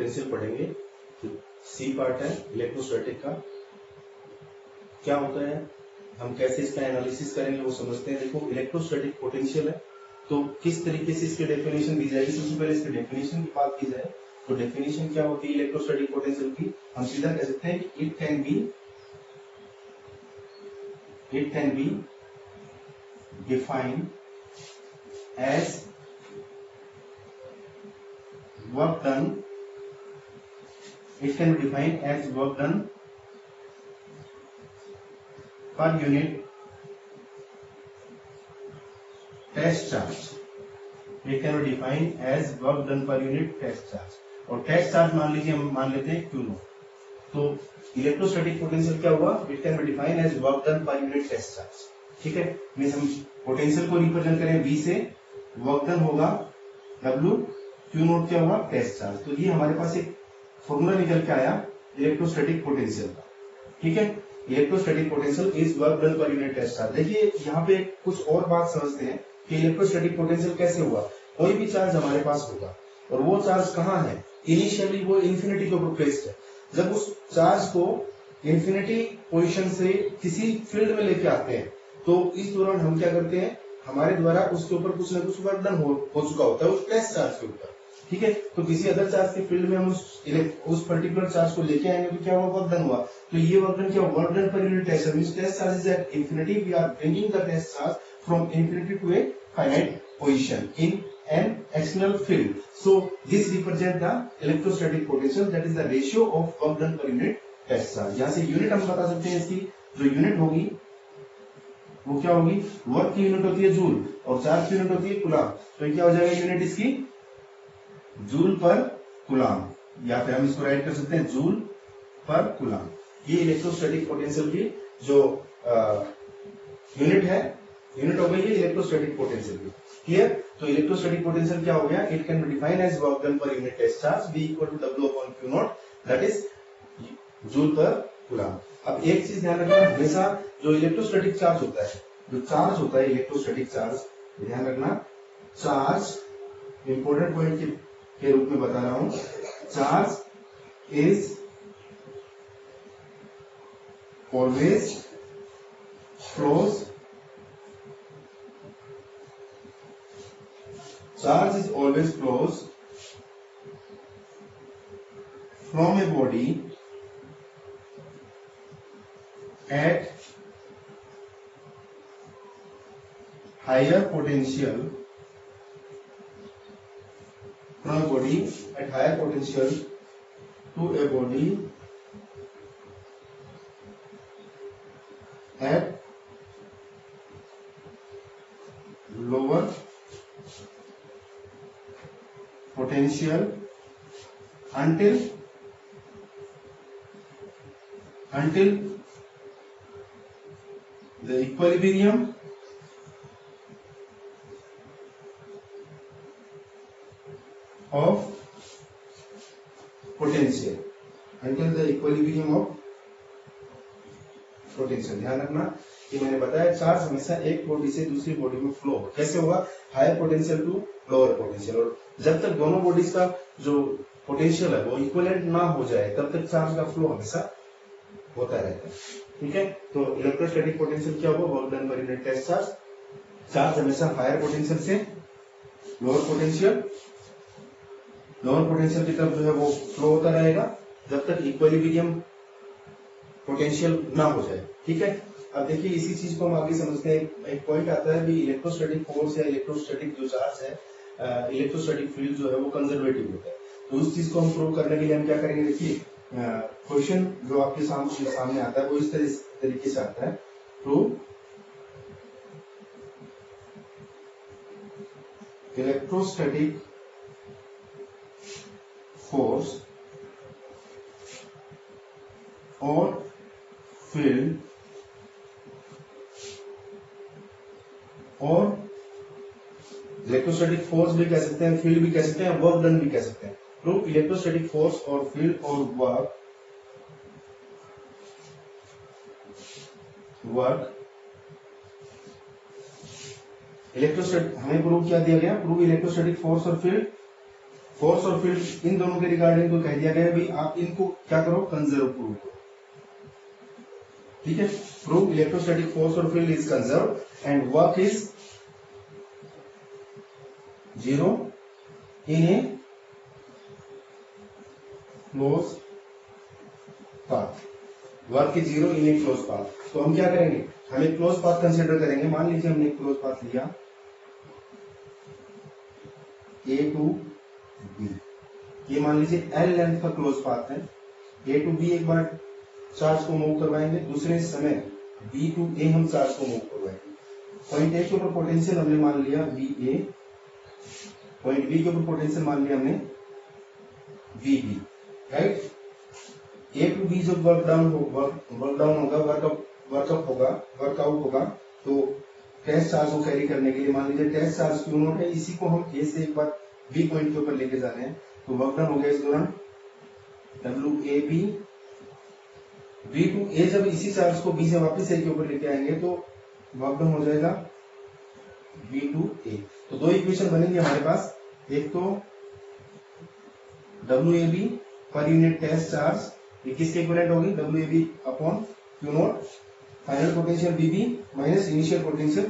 Potential पढ़ेंगे। तो C part है इलेक्ट्रोस्टैटिक का, क्या होता है, हम कैसे इसका एनालिसिस करेंगे वो समझते हैं। देखो इलेक्ट्रोस्टैटिक पोटेंशियल है, तो किस तरीके से इसकी डेफिनेशन दी जाएगी। सबसे पहले इसकी डेफिनेशन की बात की जाए तो डेफिनेशन क्या होती है इलेक्ट्रोस्टैटिक पोटेंशियल की, हम सीधा कह सकते हैं कि it can be defined as work done, it can be defined as work done per unit test charge. It can be defined as work done per unit test charge. और test charge मान लीजिए, हम मान लेते हैं Q naught. तो electrostatic potential क्या हुआ, it can be defined as work done per unit test charge. ठीक है, मींस हम पोटेंशियल को रिप्रेजेंट करें V से, वर्क डन होगा W, Q नोट क्या हुआ टेस्ट चार्ज। तो ये हमारे पास एक फॉर्मूला निकल के आया इलेक्ट्रोस्टैटिक पोटेंशियल का। ठीक है, electrostatic potential is work done per unit test charge. देखिए यहाँ पे कुछ और बात समझते हैं कि इलेक्ट्रोस्टैटिक पोटेंशियल कैसे हुआ। कोई भी चार्ज हमारे पास होगा और वो चार्ज कहाँ है, इनिशियली वो इन्फिनिटी के ऊपर प्लेस्ड है। जब उस चार्ज को इन्फिनिटी पोजिशन से किसी फील्ड में लेके आते हैं तो इस दौरान हम क्या करते हैं, हमारे द्वारा उसके ऊपर कुछ ना कुछ वर्क डन हो चुका होता है उस टेस्ट चार्ज के ऊपर। ठीक है, तो किसी अदर चार्ज के फील्ड में हम उस पर्टिकुलर चार्ज को लेके आएंगे तो क्या हुआ, वर्क डन हुआ। तो ये वर्क डन क्या, work done per unit test means test charge is at infinity, we are bringing the test charge from infinity to a finite position in an external field. So this represent the electrostatic potential, that is the ratio of work done per unit test charge. यहाँ से unit हम बता सकते हैं, इसकी जो unit होगी वो क्या होगी, वर्क की यूनिट होती है जूल और चार्ज की यूनिट होती है कूलाम। तो क्या हो जाएगा यूनिट इसकी जूल पर कूलाम, या फिर हम इसको राइट कर सकते हैं जूल पर कूलाम। ये इलेक्ट्रोस्टैटिक पोटेंशियल की जो यूनिट है, यूनिट हो गई है इलेक्ट्रोस्टैटिक पोटेंशियल की। क्लियर, तो इलेक्ट्रोस्टैटिक पोटेंशियल क्या हो गया, it can be defined as work done per unit test charge V equal to W upon Q naught, that is joule per coulomb. अब एक चीज ध्यान रखना, हमेशा जो इलेक्ट्रोस्टैटिक चार्ज होता है, जो चार्ज होता है इलेक्ट्रोस्टैटिक चार्ज, ध्यान रखना, चार्ज इंपोर्टेंट पॉइंट के रूप में बता रहा हूं, charge is always flows, charge is always flows from a body at higher potential, from a body at higher potential to a body at lower potential until the equilibrium of potential, until the equilibrium of potential। ध्यान रखना कि मैंने बताया charge हमेशा एक body से दूसरी body में फ्लो कैसे हुआ, higher potential to lower potential, और जब तक दोनों बॉडीज का जो पोटेंशियल है वो इक्विवेलेंट ना हो जाए तब तक चार्ज का फ्लो हमेशा होता रहता है। ठीक है, तो इलेक्ट्रोस्टैटिक पोटेंशियल क्या होगा, work done per unit test charge. Charge हमेशा हायर पोटेंशियल से लोअर पोटेंशियल की तरफ जो है वो फ्लो होता रहेगा जब तक इक्विलिब्रियम पोटेंशियल ना हो जाए। ठीक है, अब देखिए इसी चीज को हम आगे समझते हैं। एक पॉइंट आता है भी इलेक्ट्रोस्टैटिक फोर्स या इलेक्ट्रोस्टैटिक जो चार्ज है, इलेक्ट्रोस्टैटिक फील्ड जो है वो कंजर्वेटिव होता है। तो उस चीज को हम प्रूव करने के लिए हम क्या करेंगे, देखिए क्वेश्चन जो आपके सामने आता है वो इस तरीके से आता है, प्रूव इलेक्ट्रोस्टैटिक फोर्स और फील्ड और इलेक्ट्रोस्टैटिक फोर्स भी कह सकते हैं, फील्ड भी कह सकते हैं, वर्क डन भी कह सकते हैं। प्रूव इलेक्ट्रोस्टैटिक फोर्स और फील्ड और वर्क इलेक्ट्रोस्टैटिक, हमें प्रूव क्या दिया गया, प्रूव इलेक्ट्रोस्टैटिक फोर्स और फील्ड फोर्स और फील्ड इन दोनों के रिगार्डिंग तो कह दिया गया भाई आप इनको क्या करो, कंजर्व प्रूव करो। ठीक है, प्रूव इलेक्ट्रोस्टैटिक फोर्स और field is conserve and work is 0 in a close path. Work is 0 in a close path. तो हम क्या करेंगे, हम एक क्लोज पाथ कंसिडर करेंगे। मान लीजिए हमने एक क्लोज पाथ लिया A टू B, ये मान लीजिए L लेंथ का क्लोज पाथ है। A टू B एक बार चार्ज को मूव करवाएंगे, दूसरे समय B टू A हम चार्ज को मूव करवाएंगे। पॉइंट A के ऊपर पोटेंशियल हमने मान लिया VA, पॉइंट B के ऊपर पोटेंशियल मान लिया हमने VB, right. A to B जब वर्कडाउन होगा, वर्कअप होगा, वर्कआउट होगा, तो टेस्ट चार्ज को कैरी करने के लिए मान लीजिए टेस्ट चार्ज क्यू नोट है, इसी को हम A से एक बार B पॉइंट के ऊपर लेके जा रहे हैं, तो वर्क डन हो गया इस दौरान WAB। B टू A जब इसी चार्ज को B से वापस A के ऊपर लेके आएंगे तो वर्क डन हो जाएगा B टू A। तो दो इक्वेशन बनेंगे हमारे पास, एक तो WAB पर यूनिट टेस्ट चार्ज, ये किसके इक्विवेलेंट होगी, WAB upon Q note, final potential VB minus initial potential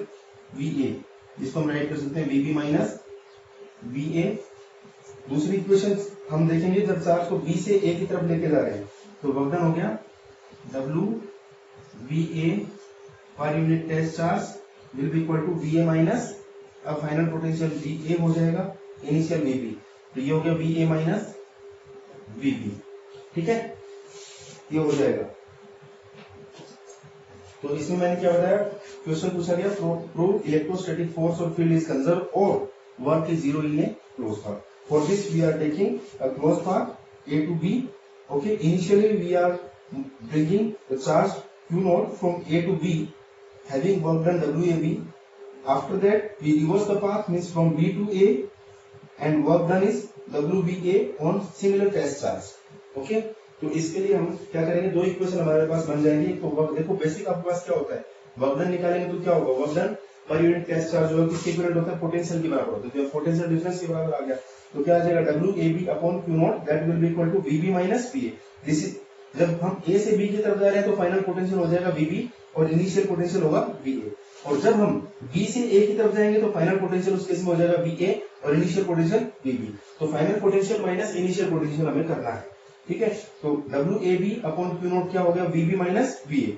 VA, जिसको हम राइट कर सकते हैं VB माइनस VA। दूसरी इक्वेशन हम देखेंगे जब चार्ज को B से A की तरफ लेके जा रहे हैं, तो वर्क डन हो गया WBA per unit test charge will be equal to VA minus, अब फाइनल पोटेंशियल VA हो जाएगा इनिशियल VB, तो ये हो गया VA माइनस VB। ठीक है, ये हो जाएगा। तो इसमें मैंने क्या बताया, क्वेश्चन पूछा गया प्रूव इलेक्ट्रोस्टैटिक फोर्स और फील्ड इज कंजर्व और work is 0 in a close path. For this we are taking a close path A to B. Okay, initially we are bringing the charge Q naught from A to B, having work done WAB. After that we reverse the path, means from B to A, and work done is WBA on similar test charge. Okay, तो इसके लिए हम क्या करेंगे, दो equation हमारे पास बन जाएंगे। तो वर्क देखो बेसिक आपके पास क्या होता है, वर्क डन निकालेंगे तो क्या होगा, work done per unit test charge जो है किसके इक्विवेलेंट होता है, पोटेंशियल के बराबर होता है। तो पोटेंशियल डिफरेंस के बराबर आ गया, तो क्या आ जाएगा WAB upon Q naught, that will be equal to VB minus VA। This is, जब हम A से B की तरफ जा रहे हैं तो फाइनल पोटेंशियल हो जाएगा VB और इनिशियल पोटेंशियल होगा VA, और जब हम B से A की तरफ जाएंगे तो फाइनल पोटेंशियल उस केस में हो जाएगा VA और इनिशियल पोटेंशियल VB। तो final potential minus initial potential हमें करना है। ठीक है, तो WAB अपॉन Q नॉट क्या हो गया, VB minus VA।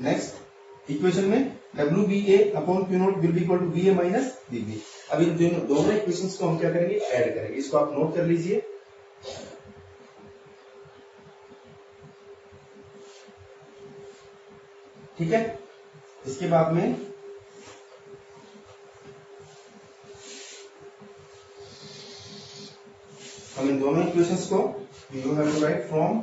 Next equation में WBA upon Q naught will be equal to VA minus VB। अब इन दोनों इक्वेशंस को हम क्या करेंगे, ऐड करेंगे। इसको आप नोट कर लीजिए। ठीक है, इसके बाद में हम इन दोनों इक्वेशंस को you have to write from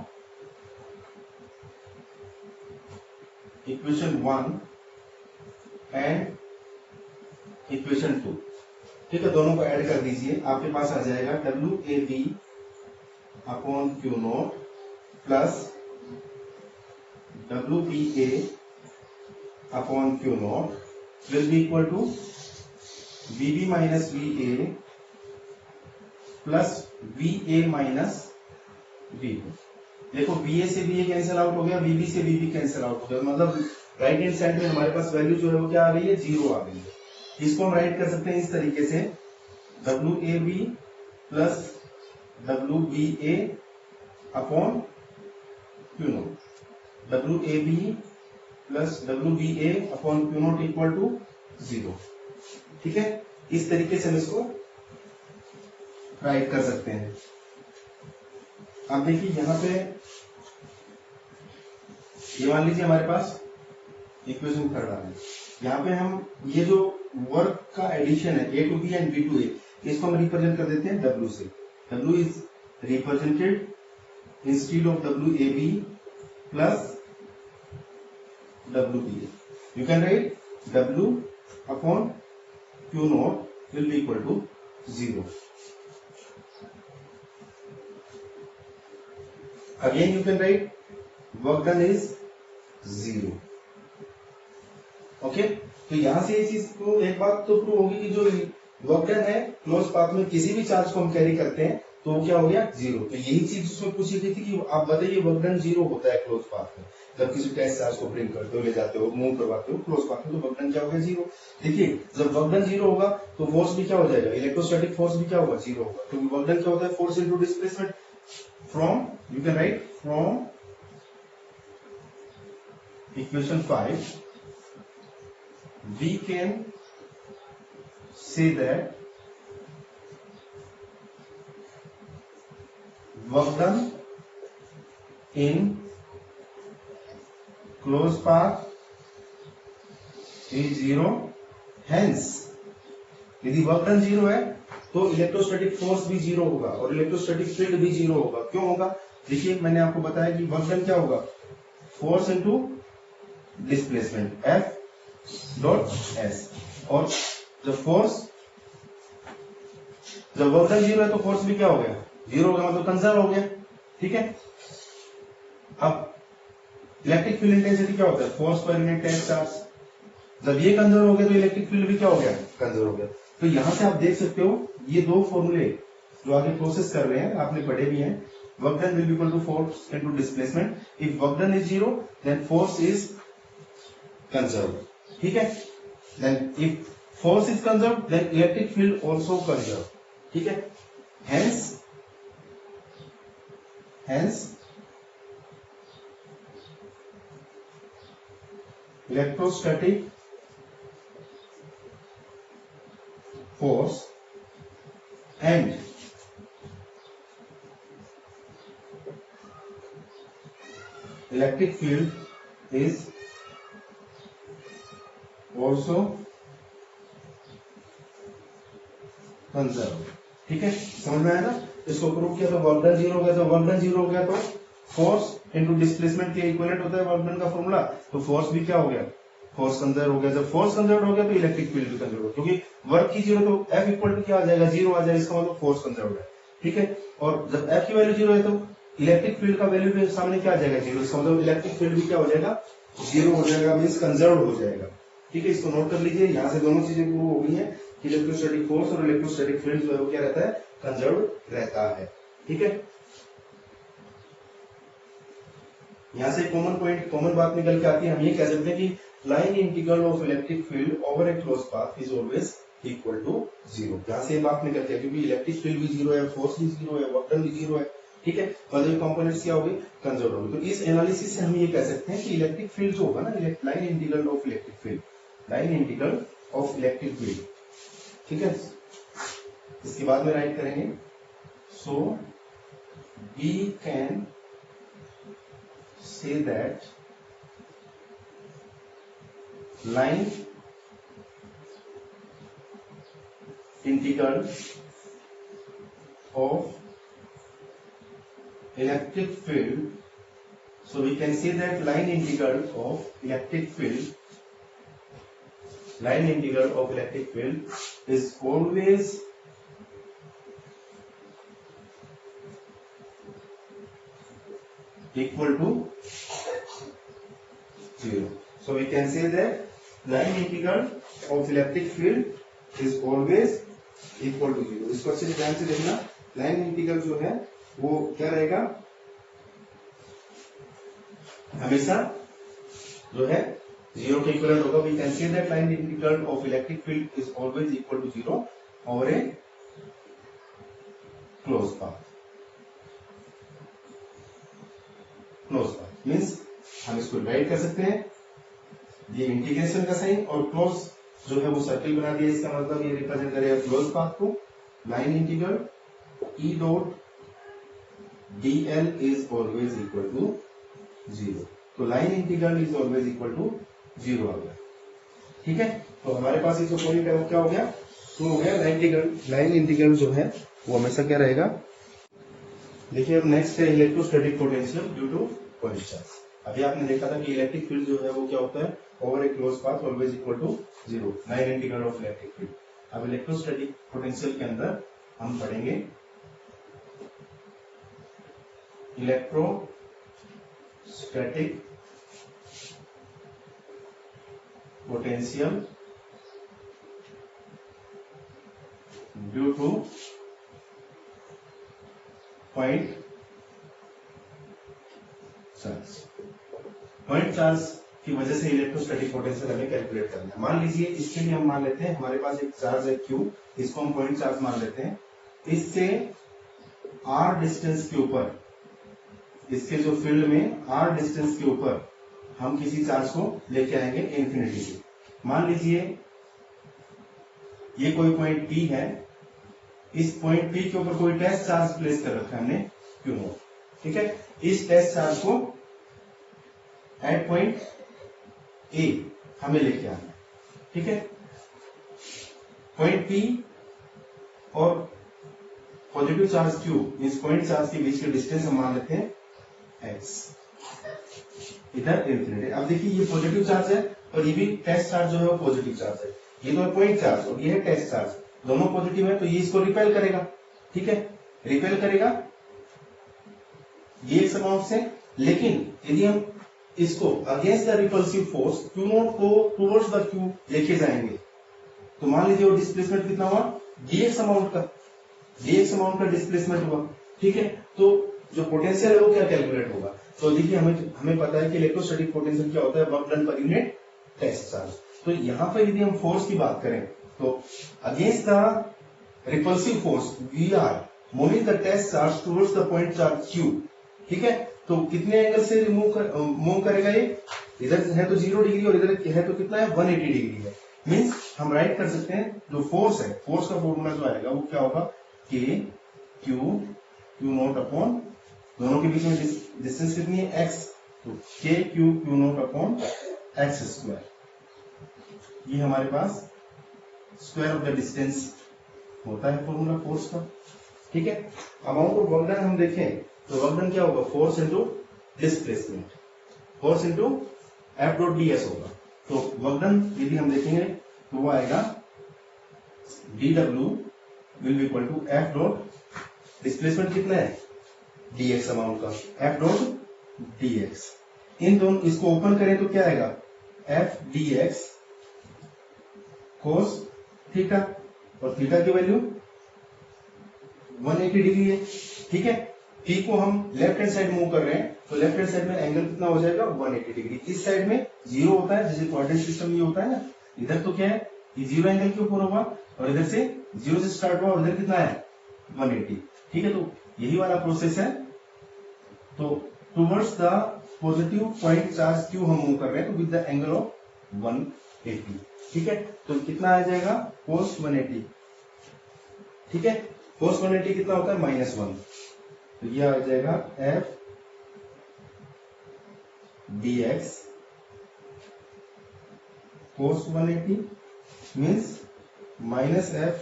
equation 1 and equation 2। ठीक है, दोनों को ऐड कर दीजिए, आपके पास आ जाएगा WAB upon Q naught plus WBA upon Q naught will be equal to VB minus VA plus VA minus VB। देखो BA से BA कैंसिल आउट हो गया, VB से VB कैंसिल आउट हो गया, मतलब राइट हैंड साइड में हमारे पास वैल्यू जो है वो क्या आ गई है, 0 आ गई है। इसको हम राइट कर सकते हैं इस तरीके से, WAB plus WBA upon Q naught, WAB plus WBA upon Q naught equal to 0। ठीक है, इस तरीके से हम इसको राइट कर सकते हैं। अब देखिए यहाँ पे ये मान लीजिए हमारे पास इक्वेशन थर्ड आ है, यहाँ पे हम ये जो वर्क का एडिशन है A to B and B to A, इसको हम रिप्रेजेंट कर देते हैं W से। W is represented instead of WAB plus WBA। You can write W upon Q naught will be equal to 0। Again you can write work done is 0। Okay, तो यहां से इस चीज को एक बात तो प्रूव होगी कि जो वर्क डन है क्लोज पाथ में किसी भी चार्ज को हम कैरी करते हैं तो वो क्या हो गया जीरो। तो यही चीज उसमें पूछी गई थी कि आप बताइए वर्क डन जीरो होता है क्लोज पाथ में, जब किसी टेस्ट चार्ज को ब्रिंग करते हो, ले जाते हो, मूव करवाते हो क्लोज पाथ में, तो वर्क डन क्या हो गया जीरो। देखिए जब वर्क डन जीरो होगा तो फोर्स भी क्या हो जाएगा, इलेक्ट्रोस्टैटिक फोर्स भी क्या होगा, जीरो होगा। तो वर्क डन क्या होता है, force into displacement. From you can right from equation 5 we can say that work done in closed path is zero, hence यदि वर्क डन जीरो है तो इलेक्ट्रोस्टैटिक फोर्स भी जीरो होगा और इलेक्ट्रोस्टैटिक फील्ड भी जीरो होगा। क्यों होगा, देखिए मैंने आपको बताया कि वर्क डन क्या होगा, force into displacement F dot S. और जब फोर्स, जब वर्क डन जीरो है तो फोर्स भी क्या हो गया, जीरो हो गया, मतलब कंजर्व हो गया। ठीक है, अब इलेक्ट्रिक फील्ड इंटेंसिटी क्या होता है, फोर्स पर यूनिट टेस्ट चार्ज। जब ये कंजर्व हो गया तो इलेक्ट्रिक फील्ड भी क्या हो गया, कंजर्व हो गया। तो यहां से आप देख सकते हो ये दो फॉर्मूले जो आगे प्रोसेस कर रहे हैं आपने पढ़े भी हैं। Work done will be equal to force into displacement. If work done is zero then force is conserve. ठीक है, then if force is conserve then electric field also conserve. ठीक है, hence electrostatic force and electric field is also conserved। ठीक है, समझ में आया ना। इसको प्रूव किया तो वर्क डन जीरो हो गया, तो वर्क डन जीरो हो गया तो फोर्स इनटू डिस्प्लेसमेंट के इक्विवेलेंट होता है वर्क डन का फॉर्मूला। तो फोर्स भी क्या हो गया, फोर्स कंजर्व हो गया। जब फोर्स कंजर्व हो गया तो इलेक्ट्रिक फील्ड भी कंजर्व हो गया, क्योंकि वर्क की जीरो तो एफ इक्वल टू क्या आ जाएगा, जीरो आ जाएगा। इसका मतलब फोर्स कंजर्व है। ठीक है, और जब एफ की वैल्यू जीरो है तो इलेक्ट्रिक फील्ड का वैल्यू भी सामने क्या आ जाएगा, जीरो। इसका मतलब इलेक्ट्रिक फील्ड भी क्या हो जाएगा, जीरो हो जाएगा, मीन्स कंजर्व हो जाएगा। ठीक है, इसको नोट कर लीजिए। यहाँ से दोनों चीजें प्रूव हो गई है कि इलेक्ट्रोस्टैटिक फोर्स और इलेक्ट्रोस्टैटिक फील्ड जो है वो क्या रहता है, कंजर्व रहता है। ठीक है, यहां से कॉमन पॉइंट, कॉमन बात निकल के आती है। हम ये कह सकते हैं कि line integral of electric field over a close path is always equal to zero. यहां से बात निकलती है, क्योंकि इलेक्ट्रिक फील्ड भी जीरो है, फोर्स भी जीरो है, वर्क डन भी जीरो है। ठीक है, मतलब कंपोनेंट्स क्या हो गई, कंजर्व हो गई। तो इस एनालिसिस से हम ये कह सकते हैं कि इलेक्ट्रिक फील्ड जो होगा ना, line integral of electric field, line integral of electric field. ठीक है, इसके बाद में राइट करेंगे। So we can say that line integral of electric field, so we can say that line integral of electric field, line integral of electric field is always equal to zero. So we can say that line integral of electric field is always equal to zero. इसको अच्छे से ध्यान से देखना, line integral जो है वो क्या रहेगा, हमेशा जो है जीरो के इक्वलेंट होगा। We can say that line integral of electric field is always equal to zero over a close path. Close path means हम इसको राइट कर सकते हैं, ये इंटीग्रेशन का साइन, और क्लोज जो है वो सर्किल बना दिया। इसका मतलब ये रिप्रेजेंट करेगा क्लोज पाथ को। Line integral E dot dl is always equal to zero. तो line integral is always equal to zero आ गया। ठीक है, तो हमारे पास ये जो पॉइंट है वो क्या हो गया, तो हो गया लाइन इंटीग्रल जो है वो हमेशा क्या रहेगा। देखिए अब नेक्स्ट है electrostatic potential due to point charge. अभी आपने देखा था कि इलेक्ट्रिक फील्ड जो है वो क्या होता है, over a close path always equal to zero, line integral of electric field. अब इलेक्ट्रोस्टैटिक पोटेंशियल के अंदर हम पढ़ेंगे electrostatic potential due to point charge. Point charge की वजह से इलेक्ट्रोस्टैटिक पोटेंशियल हमें कैलकुलेट करना है। मान लीजिए इसके लिए हम मान लेते हैं हमारे पास एक चार्ज है Q, इसको हम पॉइंट चार्ज मान लेते हैं। इससे r डिस्टेंस के ऊपर, इसके जो फील्ड में r डिस्टेंस के ऊपर हम किसी चार्ज को लेके आएंगे इंफिनिटी से। मान लीजिए ये कोई पॉइंट P है, इस पॉइंट P के ऊपर कोई टेस्ट चार्ज प्लेस कर रखा है हमने Q0, ठीक है। इस टेस्ट चार्ज को एट पॉइंट A हमें लेके आना है, ठीक है। पॉइंट P और पॉजिटिव चार्ज Q, इस पॉइंट चार्ज के बीच के डिस्टेंस हम मान लेते हैं x, इधर इंफिनिटी। अब देखिए ये पॉजिटिव चार्ज है और ये भी टेस्ट चार्ज जो है वो पॉजिटिव चार्ज है। ये तो है पॉइंट चार्ज और ये है टेस्ट चार्ज, दोनों पॉजिटिव है तो ये इसको रिपेल करेगा, ठीक है, रिपेल करेगा ये एक अमाउंट से। लेकिन यदि हम इसको against the repulsive force Q0 को टुवर्ड्स द Q लेके जाएंगे तो मान लीजिए वो डिस्प्लेसमेंट कितना हुआ, dx अमाउंट का डिस्प्लेसमेंट हुआ, ठीक है। तो जो पोटेंशियल है वो क्या कैलकुलेट होगा, तो देखिए हमें पता है कि इलेक्ट्रोस्टैटिक पोटेंशियल क्या होता है, work done per unit test charge. तो यहाँ पर यदि हम फोर्स की बात करें तो against the repulsive force we are moving the test charge towards the point charge Q, ठीक है। तो कितने एंगल से मूव करेगा ये, इधर है तो 0 डिग्री और इधर है तो कितना है 180 डिग्री है। मींस हम राइट कर सकते हैं जो फोर्स है, फोर्स का फॉर्मूला जो आएगा वो क्या होगा, K Q0 अपॉन, दोनों के बीच में डिस्टेंस कितनी है x, तो K Q0 upon x square. ये हमारे पास स्क्वायर ऑफ द डिस्टेंस होता है फॉर्मूला फोर्स का, ठीक है। अमाउंट ऑफ वर्क डन हम देखें तो वर्क डन क्या होगा, force into displacement, force into F dot ds होगा। तो वर्क डन यदि हम देखेंगे तो वो आएगा dW will be equal to F dot, displacement कितना है dx अमाउंट का, F डॉट dx। इन दोनों इसको ओपन करें तो क्या आएगा, F dx कोस थीटा, और थीटा की वैल्यू 180 डिग्री है, ठीक है। P को हम लेफ्ट हैंड साइड मूव कर रहे हैं तो लेफ्ट हैंड साइड में एंगल कितना हो जाएगा 180 डिग्री। इस साइड में 0 होता है, जैसे कोऑर्डिनेट सिस्टम ये होता है ना, इधर तो क्या है ये 0 एंगल के ऊपर होगा और इधर से 0 से स्टार्ट हुआ और इधर कितना है 180, ठीक है। तो यही वाला प्रोसेस है। तो towards the positive point charge Q हम मूव कर रहे हैं तो विद द एंगल ऑफ 180, ठीक है। तो कितना आ जाएगा cos 180, ठीक है। cos 180 कितना होता है -1, तो ये आ जाएगा F dx cos 180 means -F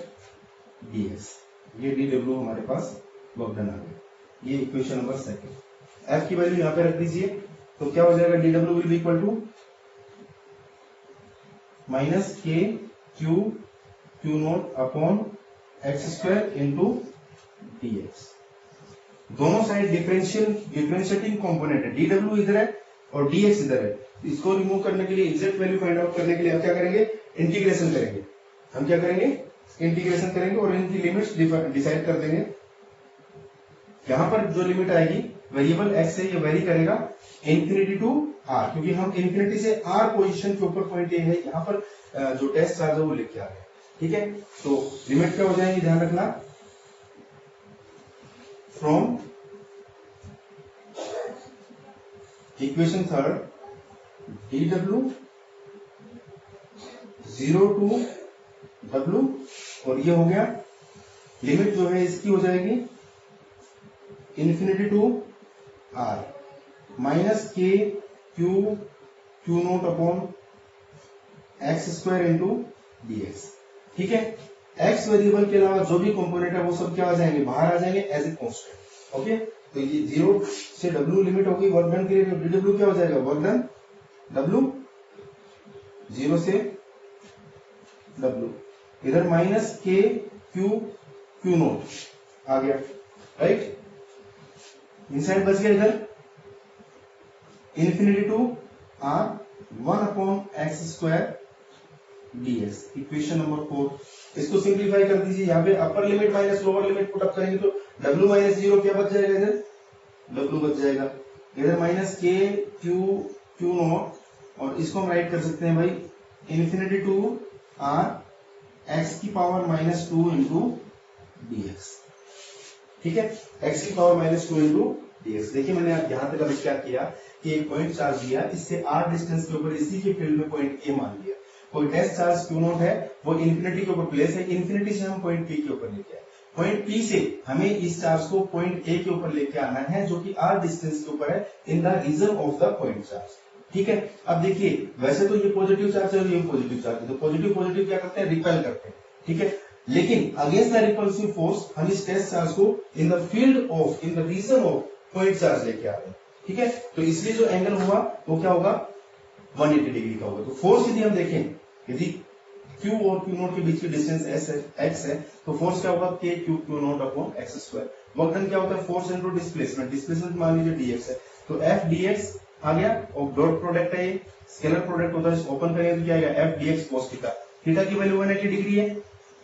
dx। ये dW हमारे पास वर्क डन आ गया, ये इक्वेशन नंबर सेकंड। F की वैल्यू यहां पे रख दीजिए तो क्या हो जाएगा, dW will be equal to -K Q0 upon x square into dx। दोनों साइड डिफरेंशिएटिंग कंपोनेंट है, dW इधर है और dx इधर है। इसको रिमूव करने के लिए, एग्जैक्ट वैल्यू फाइंड आउट करने के लिए हम क्या करेंगे, इंटीग्रेशन करेंगे। हम क्या करेंगे, इंटीग्रेशन करेंगे और इनकी लिमिट्स डिसाइड कर देंगे। यहां पर जो लिमिट आएगी वेरिएबल x से ये वेरी करेगा इंफिनिटी टू r, क्योंकि हम इंफिनिटी से r पोजीशन के ऊपर पॉइंट है, यहाँ पर जो टेस्ट चार्ज है वो लेके आ रहे हैं, ठीक है। तो लिमिट क्या हो जाएंगी, ध्यान रखना, from equation third dW 0 to W, और ये हो गया लिमिट जो है इसकी हो जाएगी infinity to R -K Q0 upon x square into dx, ठीक है। x वेरिएबल के अलावा जो भी कंपोनेंट है वो सब क्या आ जाएंगे, बाहर आ जाएंगे एज ए कांस्टेंट, ओके। तो ये 0 से W लिमिट होगी वर्क डन के लिए, तो dW क्या हो जाएगा, वर्क डन W 0 से W, इधर -K Q0 आ गया, राइट। इनसाइड बच गया इधर infinity to R 1 upon x square d x. Equation number 4 इसको सिंप्लीफाई कर दीजिए। यहाँ पे upper limit minus lower limit put up करेंगे तो w माइनस 0 क्या बच जाएगा, इधर w बच जाएगा, इधर माइनस के क्यू नॉट, और इसको हम राइट कर सकते हैं भाई इन्फिनिटी टू आर एक्स की पावर माइनस 2 इंटू डीएक्स। ठीक है, x की पावर माइनस 2 इंटू डीएक्स। देखिए मैंने यहां तक अभी क्या किया कि एक पॉइंट चार्ज दिया, इससे r डिस्टेंस के ऊपर इसी के फील्ड में पॉइंट a मान लिया। कोई टेस्ट चार्ज क्यू नॉट है वो इन्फिनिटी के ऊपर प्लेस है, इन्फिनिटी से हम पॉइंट p के ऊपर लेके आए, पॉइंट p से हमें इस चार्ज को पॉइंट a के ऊपर लेके आना है जो कि r डिस्टेंस के ऊपर है in the region of the point charge. ठीक है, अब देखिए वैसे तो ये पॉजिटिव चार्ज है और ये पॉजिटिव चार्ज है, तो पॉजिटिव पॉजिटिव क्या करते हैं, रिपेल करते हैं। ठीक है, लेकिन अगेंस्ट द रिपल्सिव फोर्स हम इस टेस्ट चार्ज को in the field of in the region of point charge लेके आ रहे हैं। ठीक है, तो इसलिए जो एंगल हुआ वो क्या होगा, 180 डिग्री का होगा। तो फोर्स यदि हम देखें, यदि Q और Q नोट के बीच की डिस्टेंस x है तो फोर्स क्या होगा, k Q naught upon x square. Work done क्या होता है, फोर्स इनटू डिस्प्लेसमेंट, डिस्प्लेसमेंट मान लीजिए dx है तो f dx आ गया, और डॉट प्रोडक्ट है ये स्केलर प्रोडक्ट होता है, ओपन करेंगे तो क्या आएगा f dx cos theta, theta की वैल्यू 180 डिग्री है।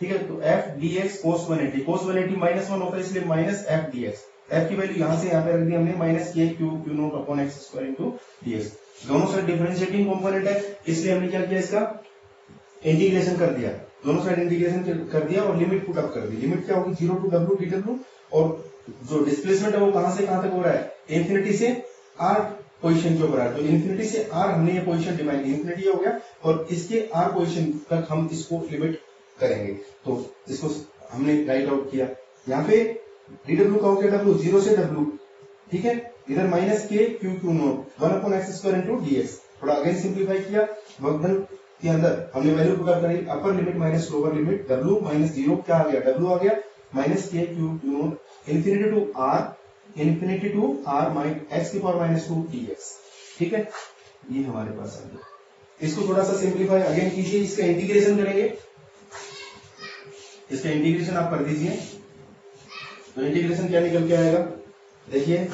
ठीक है, तो f dx cos 180, cos 180 minus 1 होता है इसलिए माइनस f dx, f की वैल्यू यहां से यहां पे रख दी हमने minus k Q naught upon x square into dx। दोनों साइड डिफरेंशिएटिंग कंपोनेंट है इसलिए हमने क्या किया, इसका इंटीग्रेशन कर दिया, दोनों साइड इंटीग्रेशन कर दिया और लिमिट पुट अप कर दी। लिमिट क्या होगी, 0 टू w dw, और जो डिस्प्लेसमेंट है वो कहां से कहां तक हो रहा है, इंफिनिटी से r पोजीशन के ऊपर है, तो इंफिनिटी से r हमने ये पोजीशन डिफाइन, इंफिनिटी हो गया और इसके r पोजीशन तक हम इसको लिमिट करेंगे, तो इसको हमने राइट आउट किया। यहाँ पे dw का हो गया w 0 से w। ठीक है, इधर minus K q naught 1 upon x square into d x. थोड़ा अगेन सिंप्लीफाई किया, वर्क डन के अंदर हमने वैल्यू पुट अप करी, upper limit minus lower limit, w minus 0 क्या आ गया, w आ गया minus K q naught infinity to R माइन एक्स की पावर माइनस 2 dx। ठीक है, ये हमारे पास आ गया। इसको थोड़ा सा सिंप्लीफाई अगेन कीजिए, इसका इंटीग्रेशन करेंगे, इसका इंटीग्रेशन आप कर दीजिए तो इंटीग्रेशन क्या निकल के आएगा, देखिए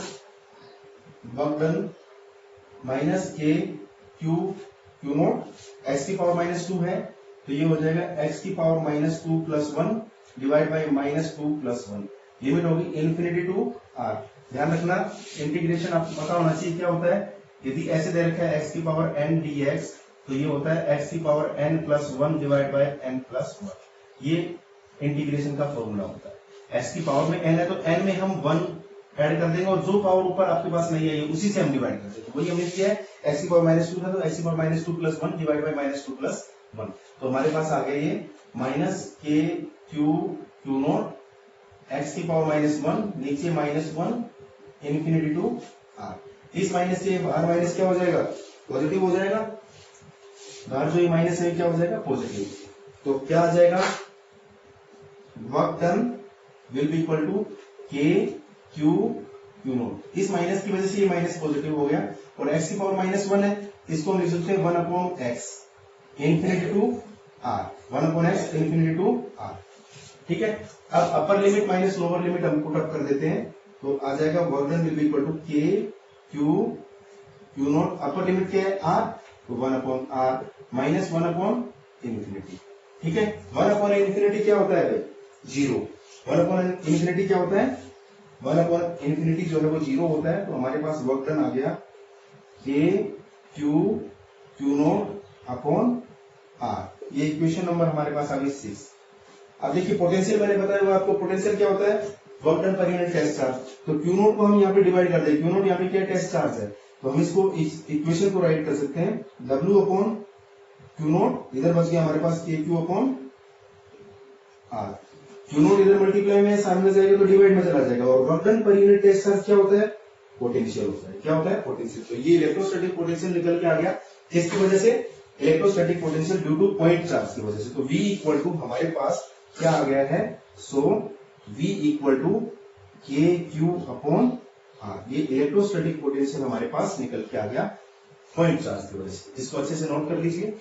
work done minus K q naught x की पावर माइनस 2 है तो ये हो जाएगा एक्स की power minus 2 plus 1 divide by minus 2 plus 1, limit होगी इन्फिनिटी टू आर। ध्यान रखना इंटीग्रेशन आपको पता होना चाहिए क्या होता है, यदि ऐसे दे रखा है एक्स की पावर एन डी एक्स तो ये होता है एक्स की power n plus 1 divide by n plus 1, ये इंटीग्रेशन का फॉर्मूला होता है। एक्स की पावर में एन है तो एन में हम 1 ऐड कर देंगे और जो पावर ऊपर आपके पास नहीं है उसी से हम डिवाइड कर देंगे, वही हमने किया है। एक्स की पावर माइनस 2 था तो एक्स की power minus 2 plus 1 divide by minus 2 plus 1, तो हमारे पास आ गया ये minus K q naught x की पावर माइनस 1 नीचे माइनस 1 इन्फिनिटी टू आर। इस माइनस से आर माइनस क्या हो जाएगा, पॉजिटिव हो जाएगा, बाहर जो ये माइनस है क्या हो जाएगा, पॉजिटिव। तो क्या आ जाएगा, work done will be equal to के क्यू नोट, इस माइनस की वजह से ये माइनस पॉजिटिव हो गया, और एक्स की पावर माइनस 1 है इसको हम लिख सकते हैं 1 upon x infinity to R, 1 upon x infinity to R. ठीक है, अब upper limit minus lower limit हम पुट अप कर देते हैं तो आ जाएगा work done will be equal to के क्यू नोट, अपर लिमिट क्या है आर, तो 1 upon R minus 1 upon infinity. ठीक है, 1 अपॉन इन्फिनिटी क्या होता है, 0, 1 अपॉन इन्फिनिटी क्या होता है, 1 अपॉन इन्फिनिटी जो है वो 0 होता है, तो हमारे पास वर्क डन आ गया K q naught upon are, ये इक्वेशन नंबर हमारे पास आ गई 6। अब देखिए पोटेंशियल मैंने बताया हुआ आपको, पोटेंशियल क्या होता है, work done per unit test charge, तो क्यू नोट को हम यहाँ पे डिवाइड कर दें, क्यू नोट यहाँ पे क्या टेस्ट चार्ज है, तो हम इसको इस इक्वेशन को राइट कर सकते हैं W अपॉन क्यू नोट, इधर बच गया हमारे पास K q upon R, q naught इधर मल्टीप्लाई में सामने जाएगा तो डिवाइड में चला जाएगा, और work done per unit test charge क्या होता है, पोटेंशियल होता है, क्या होता है, पोटेंशियल। तो ये इलेक्ट्रोस्टैटिक पोटेंशियल निकल के आ गया, किसकी वजह से, electrostatic potential due to point charge की वजह से। तो V इक्वल टू हमारे पास क्या आ गया है, सो V इक्वल टू के क्यू अपॉन आर, ये इलेक्ट्रोस्टैटिक पोटेंशियल हमारे पास निकल के आ गया पॉइंट चार्ज की वजह से। इसको अच्छे से नोट कर लीजिए।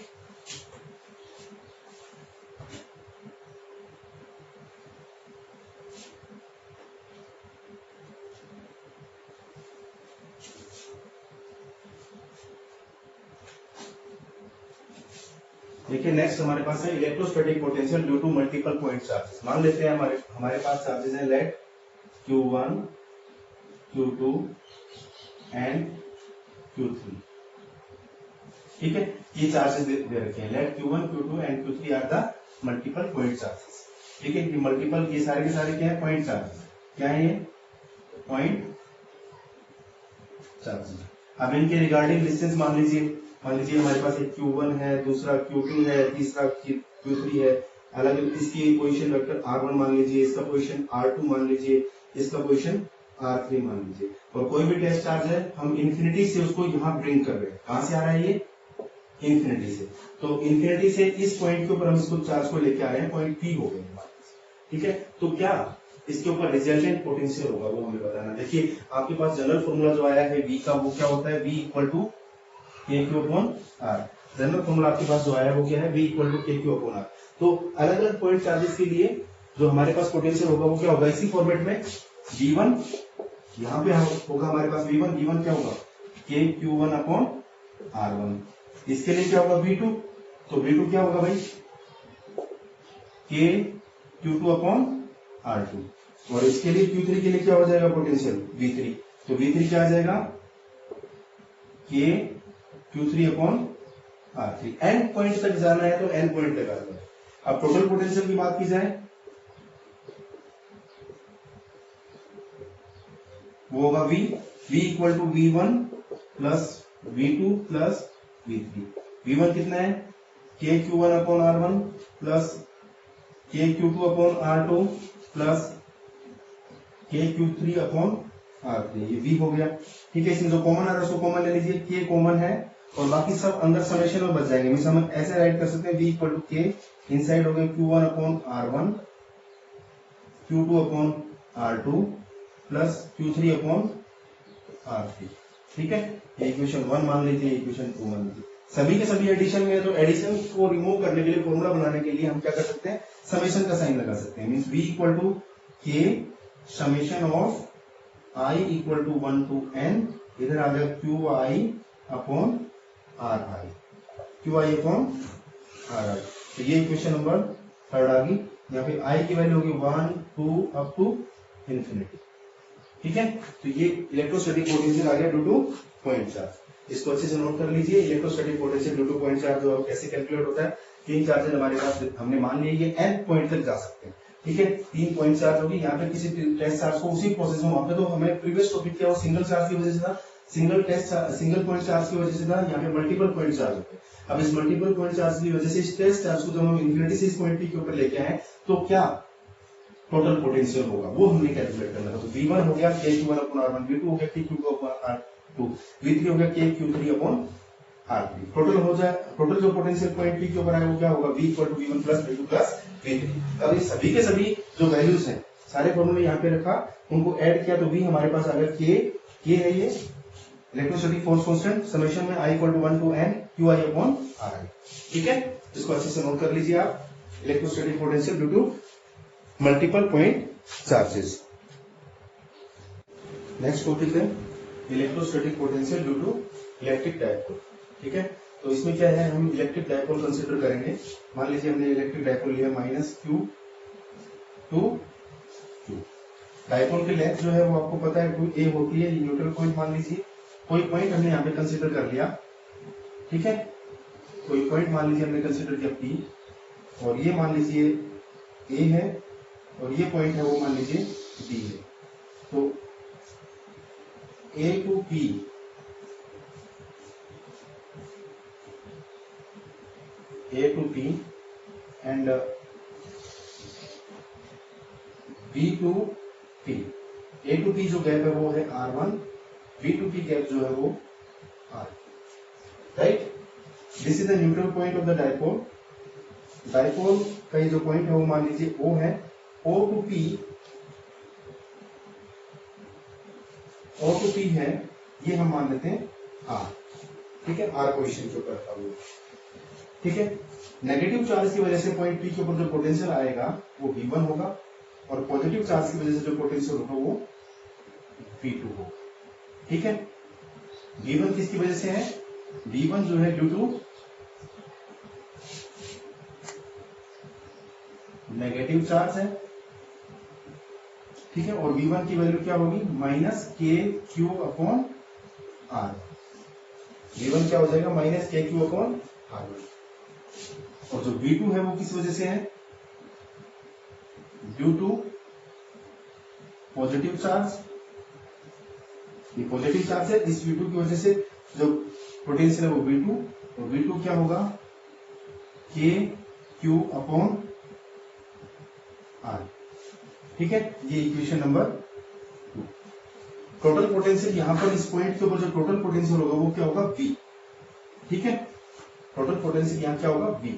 देखिए नेक्स्ट हमारे पास है electrostatic potential due to multiple point charges. मान लेते हैं हमारे पास चार्जेस हैं let Q1, Q2 and Q3। ठीक है, ये चार्जेस दे रखे हैं। Let Q1, Q2 and Q3 are the multiple point charges. ठीक है, मल्टीपल ये सारे के सारे क्या है, पॉइंट चार्जेस। क्या है ये, पॉइंट चार्जेस। अब इनके रिगार्डिंग डिस्टेंस मान लीजिए हमारे पास एक Q1 है, दूसरा Q2 है, तीसरा Q3 है। अलग इसकी पोजीशन वेक्टर R1 मान लीजिए, इसका पोजीशन R2 मान लीजिए, इसका पोजीशन R3 मान लीजिए। और कोई भी टेस्ट चार्ज है, हम इन्फिनिटी से उसको यहाँ ब्रिंग कर रहे हैं। कहां से आ रहा है ये, इन्फिनिटी से। तो इन्फिनिटी से इस पॉइंट के ऊपर हम इसको चार्ज को लेके आ रहे हैं, पॉइंट P हो गए हमारे पास। ठीक है, तो क्या इसके ऊपर रिजल्टेंट पोटेंशियल होगा वो हमें बताना। देखिए आपके पास जनरल फॉर्मूला जो आया है V का, वो क्या होता है, V equal to KQ/R। General formula आपके पास जो आया है वो क्या है, V इक्वल टू KQ/R। तो अलग अलग पॉइंट चार्जेस के लिए जो हमारे पास पोटेंशियल होगा वो क्या होगा, इसी फॉर्मेट में V1 यहाँ पे होगा हमारे पास V1 क्या होगा, KQ1/R1। इसके लिए क्या होगा V2, तो V2 क्या होगा भाई, KQ2/R2। और इसके लिए Q3 के लिए क्या हो जाएगा पोटेंशियल, V3। तो V3 क्या आ जाएगा, KQ3/R3। एन पॉइंट तक जाना है तो एन पॉइंट तक आ जाए। अब टोटल पोटेंशियल की बात की जाए, वो होगा V equal to V1 plus V2 plus V3। V1 कितना है, KQ1/R1 plus KQ2/R2 plus KQ3/R3। ये V हो गया। ठीक है, इसमें जो कॉमन आ रहा है उसको कॉमन ले लीजिए, K कॉमन है और बाकी सब अंदर समेशन में बच जाएंगे। मींस हम ऐसे राइट कर सकते हैं, V equal to K, inside हो गया Q1/R1 Q2/R2 प्लस Q3/R3। ठीक है, ये इक्वेशन 1 मान लीजिए, इक्वेशन 2 मान लीजिए। सभी के सभी एडिशन में है, तो एडिशन को रिमूव करने के लिए, फॉर्मूला बनाने के लिए हम क्या कर सकते हैं, समेशन का साइन लगा सकते हैं। Means V equal to K summation of I equal to 1 to n, इधर आ गया QI/RI, QI/RI। तो ये इक्वेशन नंबर 3 आ गई। यहाँ पे I की वैल्यू होगी 1, 2 अप टू इंफिनिटी। ठीक है, तो ये इलेक्ट्रोस्टैटिक पोटेंशियल आ गया ड्यू टू पॉइंट चार्ज। इसको अच्छे से नोट कर लीजिए, electrostatic potential due to point charge जो कैसे कैलकुलेट होता है। 3 चार्जेस हमारे पास हमने मान लिए, ये n पॉइंट तक जा सकते हैं। ठीक है, 3 पॉइंट चार्ज होगी। यहाँ पे किसी टेस्ट चार्ज को उसी प्रोसेस में, वहां पे तो हमें प्रीवियस टॉपिक क्या, वो सिंगल चार्ज की वजह से था, सिंगल पॉइंट चार्ज की वजह से था। यहाँ पे मल्टीपल पॉइंट चार्ज होते हैं। अब इस मल्टीपल पॉइंट चार्ज की वजह से इस टेस्ट चार्ज को जब हम इन्फिनिटी से इस पॉइंट P के ऊपर लेके आए, तो क्या टोटल पोटेंशियल होगा वो हमने कैलकुलेट करना था। तो V1 हो गया KQ1/R1, V2 हो गया KQ2/R2, V3 हो गया KQ3/R3। टोटल जो पोटेंशियल पॉइंट P के ऊपर आए वो क्या होगा, V equal to V1 plus V2 plus V3। अब ये सभी के सभी जो वैल्यूज हैं, सारे फॉर्मूले यहाँ पे रखा, उनको ऐड किया तो V हमारे पास आ गया K है ये इलेक्ट्रोस्टैटिक फोर्स कांस्टेंट, समेशन में I equal to 1 to n QI/RI। ठीक है, इसको अच्छे से नोट कर लीजिए आप, electrostatic potential due to multiple point charges. Next topic है electrostatic potential due to electric dipole. ठीक है, तो इसमें क्या है, हम इलेक्ट्रिक डायपोल कंसीडर करेंगे। मान लीजिए हमने इलेक्ट्रिक डायपोल लिया -Q to Q। डायपोल की लेंथ जो है वो आपको पता है 2a होती है, न्यूट्रल पॉइंट मान लीजिए। कोई पॉइंट हमने यहाँ पे कंसीडर कर लिया। ठीक है, कोई पॉइंट मान लीजिए हमने कंसीडर किया P, और ये मान लीजिए A है, और ये पॉइंट है वो मान लीजिए B है। तो A to P and B to P। A to P जो गैप है वो है R1, B to P gap जो है वो R। Right, this is the neutral point of the dipole. Dipole का ये जो पॉइंट है वो मान लीजिए O है। O to P है, ये हम मान लेते हैं R। ठीक है, R पोजीशन के ऊपर था वो। ठीक है, नेगेटिव चार्ज की वजह से पॉइंट P के ऊपर जो पोटेंशियल आएगा वो V1 होगा, और पॉजिटिव चार्ज की वजह से जो पोटेंशियल होगा वो V2 होगा। ठीक है, V1 किसकी वजह से है, V1 जो है ड्यू टू नेगेटिव चार्ज है, ठीक है, और V1 की वैल्यू क्या होगी minus K q upon are. V1 क्या हो जाएगा minus K q upon are. और जो V2 है वो किस वजह से है, ड्यू टू पॉजिटिव चार्ज। ये पॉजिटिव चार्ज है, इस V2 की वजह से जो पोटेंशियल है वो V2, और V2 क्या होगा के क्यू अपॉन आर। ठीक है, ये इक्वेशन नंबर 2। टोटल पोटेंशियल यहां पर इस पॉइंट के ऊपर जो टोटल पोटेंशियल होगा वो क्या होगा V। ठीक है, टोटल पोटेंशियल यहां क्या होगा V।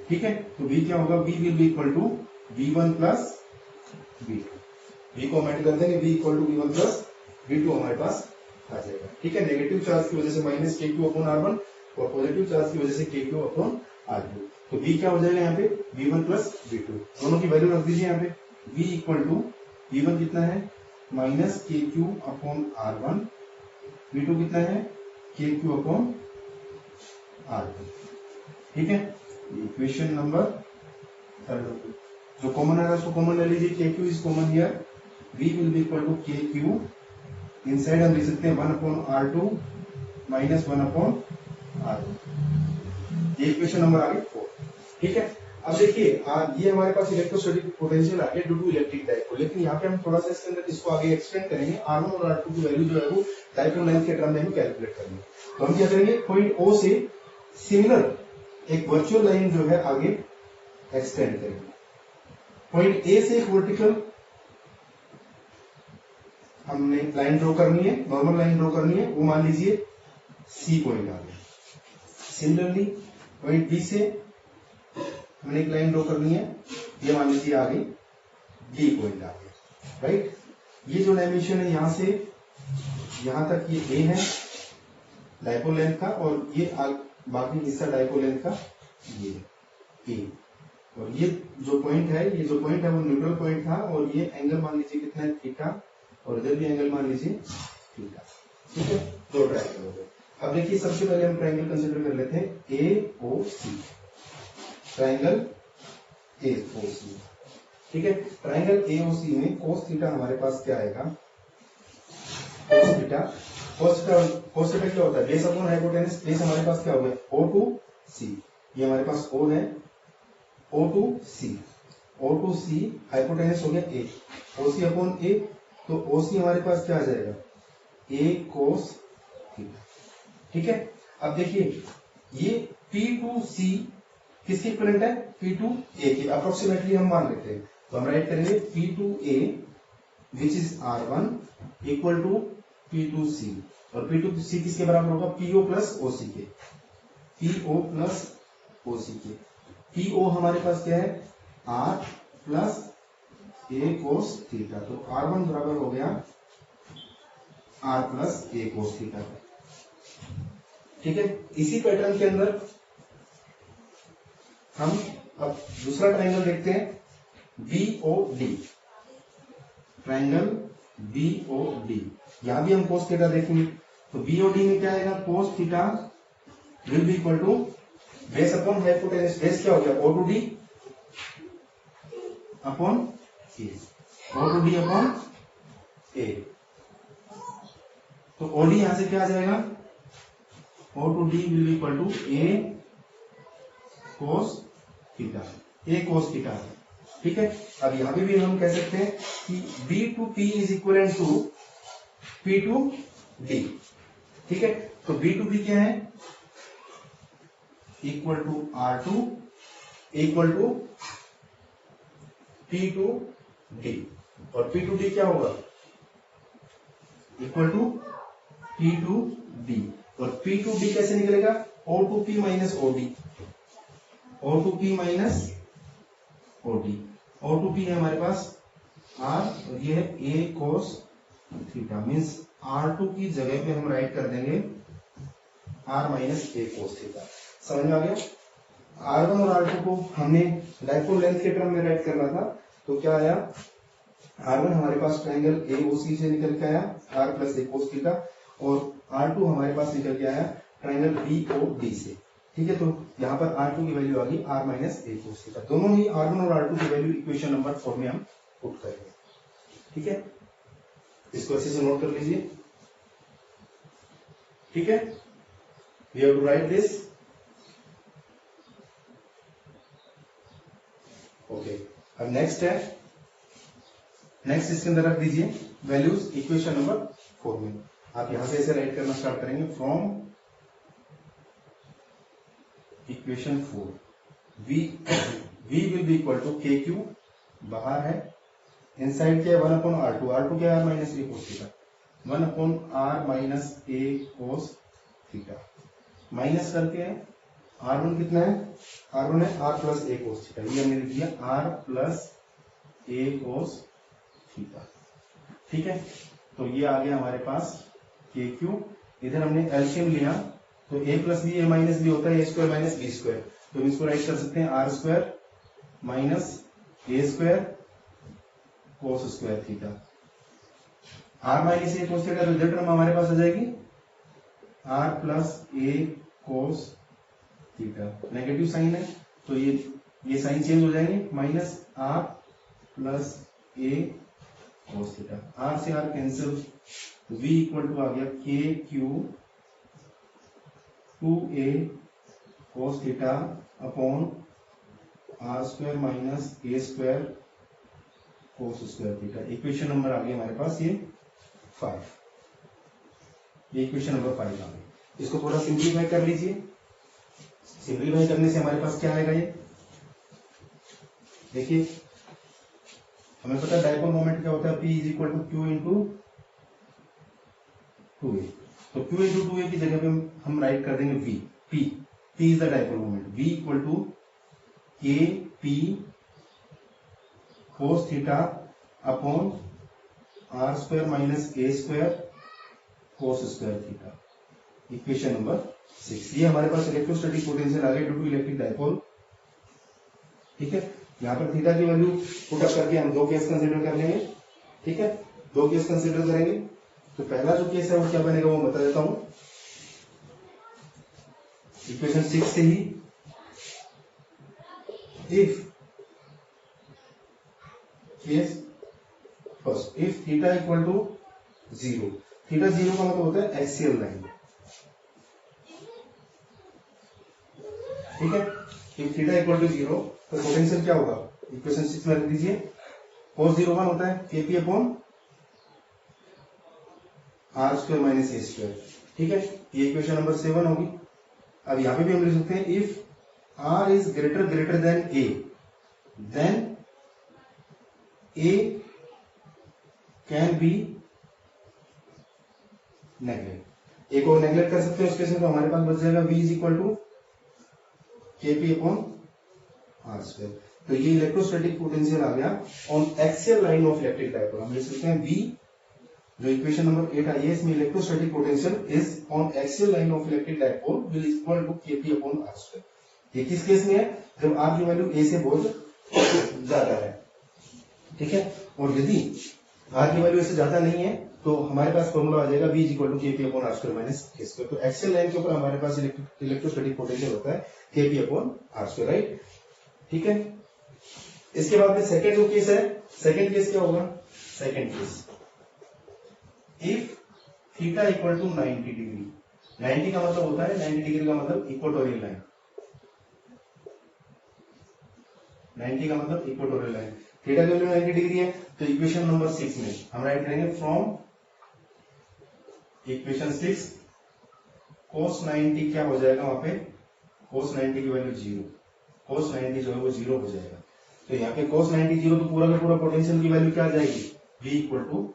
ठीक है, तो V क्या होगा, V will be equal to V1 plus V2। V को ओमिट कर देंगे, V equal to V1 plus V2 हमारे पास आ जाएगा। ठीक है, नेगेटिव चार्ज की वजह से minus K q upon R1 और पॉजिटिव चार्ज की वजह से के क्यू अपॉन R2। तो V क्या हो जाएगा यहाँ पे V1 प्लस V2, दोनों की वैल्यू रख दीजिए यहाँ पे। V इक्वल टू V1 कितना है minus K q upon R1, V2 कितना है के क्यू अपॉन R2। ठीक है, इक्वेशन नंबर 3। जो कॉमन है उसको कॉमन ले लीजिए, K q is common here, V will be equal to के क्यू, इनसाइड हम लिख सकते हैं 1 upon R2 minus 1 upon R2। ये इक्वेशन नंबर आ गई 4। ठीक है, अब देखिए ये हमारे पास इलेक्ट्रोस्टैटिक पोटेंशियल आ गया ड्यू टू इलेक्ट्रिक डाइपोल, लेकिन यहाँ पे हम थोड़ा सा इसके अंदर इसको आगे एक्सटेंड करेंगे। R1 और R2 की वैल्यू जो है वो डाइपोल लेंथ के टर्म में हम कैलकुलेट करेंगे। तो हम क्या करेंगे, पॉइंट O से सिमिलर एक वर्चुअल लाइन जो है आगे एक्सटेंड करेंगे। पॉइंट A से एक वर्टिकल हमने लाइन ड्रॉ करनी है, नॉर्मल लाइन ड्रॉ करनी है, वो मान लीजिए C पॉइंट आ गया। सिमिलरली पॉइंट B से हमने एक लाइन ड्रॉ करनी है, ये मान लीजिए आ गई D पॉइंट आ गया। राइट, ये जो डायमेंशन है यहां से यहां तक ये A है डाइपोल लेंथ का, और ये बाकी हिस्सा डाइपोल लेंथ का ये A। और ये जो पॉइंट है वो न्यूट्रल पॉइंट था, और ये एंगल मान लीजिए कितना है थीटा, और इधर भी एंगल मान लीजिए थीटा। ठीक है, दो ट्रायंगल हो गए। अब देखिए सबसे पहले हम ट्रायंगल कंसीडर कर लेते हैं AOC, ट्रायंगल AOC। ठीक है, ट्रायंगल AOC में cos थीटा हमारे पास क्या आएगा, cos थीटा क्या होता है बेस अपॉन हाइपोटेनस। बेस हमारे पास क्या हो गया O2C, ये हमारे पास O है O2C, हाइपोटेनस हो गया A, OC अपॉन A, तो OC हमारे पास क्या आ जाएगा A cos थीटा। ठीक है, अब देखिए ये P2C किसके इक्विवेलेंट है, P2A के अप्रोक्सीमेटली हम मान लेते हैं। तो हम राइट करेंगे P2A which is R1 equal to P2C, और P2C किसके बराबर होगा PO प्लस OC के, PO प्लस OC के। PO हमारे पास क्या है R plus A cos theta, तो R1 बराबर हो गया R plus A cos theta. ठीक है, इसी पैटर्न के अंदर हम अब दूसरा ट्रायंगल देखते हैं BOD, ट्रायंगल BOD। यहां भी हम cos थीटा देखेंगे, तो BOD में क्या आएगा cos theta will be equal to base upon hypotenuse. Base क्या हो गया O2D upon A, O2D upon A। तो OD यहां से क्या आ जाएगा, O2D will be equal to A cos theta, A cos theta. ठीक है, अब यहां भी हम कह सकते हैं कि B to P is equal to P to D। ठीक है, तो B to P क्या है equal to R2 equal to P to D, और P to D क्या होगा equal to P to D, और P to D कैसे निकलेगा O to P minus OD, O to P minus OD। O to P है हमारे पास R, और ये है A cos theta, means R2 की जगह पे हम राइट कर देंगे R minus A cos theta. समझ में आ गया। R1 और R2 को हमने डाइपोल लेंथ के टर्म में राइट करना था, तो क्या आया R1 हमारे पास ट्रायंगल AOC से निकल के आया R plus A cos theta, और R2 हमारे पास निकल के आया ट्रायंगल BOD से। ठीक है, तो यहाँ पर R2 की वैल्यू आ गई R minus A cos theta. दोनों ही R1 और R2 की वैल्यू इक्वेशन नंबर 4 में हम पुट करेंगे। ठीक है, इसको अच्छे से नोट कर लीजिए। ठीक है, we have to write this. Okay, अब नेक्स्ट है, नेक्स्ट इसके अंदर रख दीजिए वैल्यूज इक्वेशन नंबर 4 में। आप यहां से ऐसे राइट करना स्टार्ट करेंगे, from equation 4 v will be equal to के क्यू, बाहर है, इनसाइड क्या है 1 अपॉन R2, R2 क्या है R minus A cos theta, 1 upon R minus A cos theta, minus करके R1 कितना है, R1 है R plus A cos theta, ये हमने लिख दिया R plus A cos theta. ठीक है, तो ये आ गया हमारे पास के क्यू। इधर हमने एलसीएम लिया तो a plus B A minus B होता है A square minus B square, तो हम इसको राइट कर सकते हैं R square minus A square cos square theta. R minus A cos theta, result term हमारे पास आ जाएगी R plus A cos theta. Negative sign है तो ये साइन चेंज हो जाएंगे, minus R plus A cos theta, R से R cancel, v equal to आ गया K Q 2a cos theta upon are square minus A square cos square theta. Equation number आ गया हमारे पास ये 5, ये इक्वेशन नंबर 5 आ गई। इसको थोड़ा सिंप्लीफाई कर लीजिए। सिंप्लीफाई करने से हमारे पास क्या आएगा, ये देखिए हमें पता है डाइपोल मोमेंट क्या होता है, P is equal to q into 2a, तो Q इंटू 2a की जगह पे हम राइट कर देंगे V, P is the dipole moment, V equal to K P cos theta upon are square minus A square cos square theta. Equation number 6, ये हमारे पास इलेक्ट्रोस्टैटिक पोटेंशियल आ गया ड्यू टू इलेक्ट्रिक डाइपोल। ठीक है, यहाँ पर थीटा की वैल्यू पुट अप करके हम दो केस कंसीडर कर लेंगे। ठीक है, दो केस कंसीडर करेंगे। तो पहला जो केस है वो क्या बनेगा वो बता देता हूं, इक्वेशन 6 से ही, if case first, if theta equal to 0, theta 0 का मतलब होता है एक्सियल लाइन। ठीक है, इफ थीटा इक्वल टू 0 तो पोटेंशियल क्या होगा, इक्वेशन 6 में रख दीजिए, cos 0 1 होता है k p upon are square minus A square. ठीक है, ये इक्वेशन नंबर 7 होगी। अब यहां पे भी हम लिख सकते हैं if R is greater than A, then A can be neglect, ए को नेगलेक्ट कर सकते हैं उस केस में, तो हमारे पास बच जाएगा v is equal to k p upon are square. तो ये इलेक्ट्रोस्टैटिक पोटेंशियल आ गया on axial line of electric dipole. हम लिख सकते हैं v, जो इक्वेशन नंबर 8 आई है इसमें electrostatic potential is on axial line of electric dipole will equal to k p upon are square. ये किस केस में है, जब आर की वैल्यू ए से बहुत ज्यादा है। ठीक है, और यदि आर की वैल्यू ए से ज्यादा नहीं है तो हमारे पास फॉर्मूला आ जाएगा v is equal to k p upon are square minus k square. तो एक्सियल लाइन के ऊपर हमारे पास इलेक्ट्रोस्टैटिक पोटेंशियल होता है k p upon are square, right. ठीक है, इसके बाद में सेकंड जो केस है, सेकंड केस क्या होगा, second case if theta equal to 90 degree, 90 का मतलब होता है 90 डिग्री का मतलब इक्वेटोरियल लाइन, 90 का मतलब इक्वेटोरियल लाइन, थीटा की वैल्यू 90 डिग्री है। तो इक्वेशन नंबर 6 में हम राइट करेंगे फ्रॉम इक्वेशन 6 cos 90 क्या हो जाएगा, वहां पे cos 90 की वैल्यू 0, cos 90 जो है वो 0 हो जाएगा। तो यहाँ पे cos 90 0, तो पूरा का पूरा पोटेंशियल की वैल्यू क्या आ जाएगी, v इक्वल टू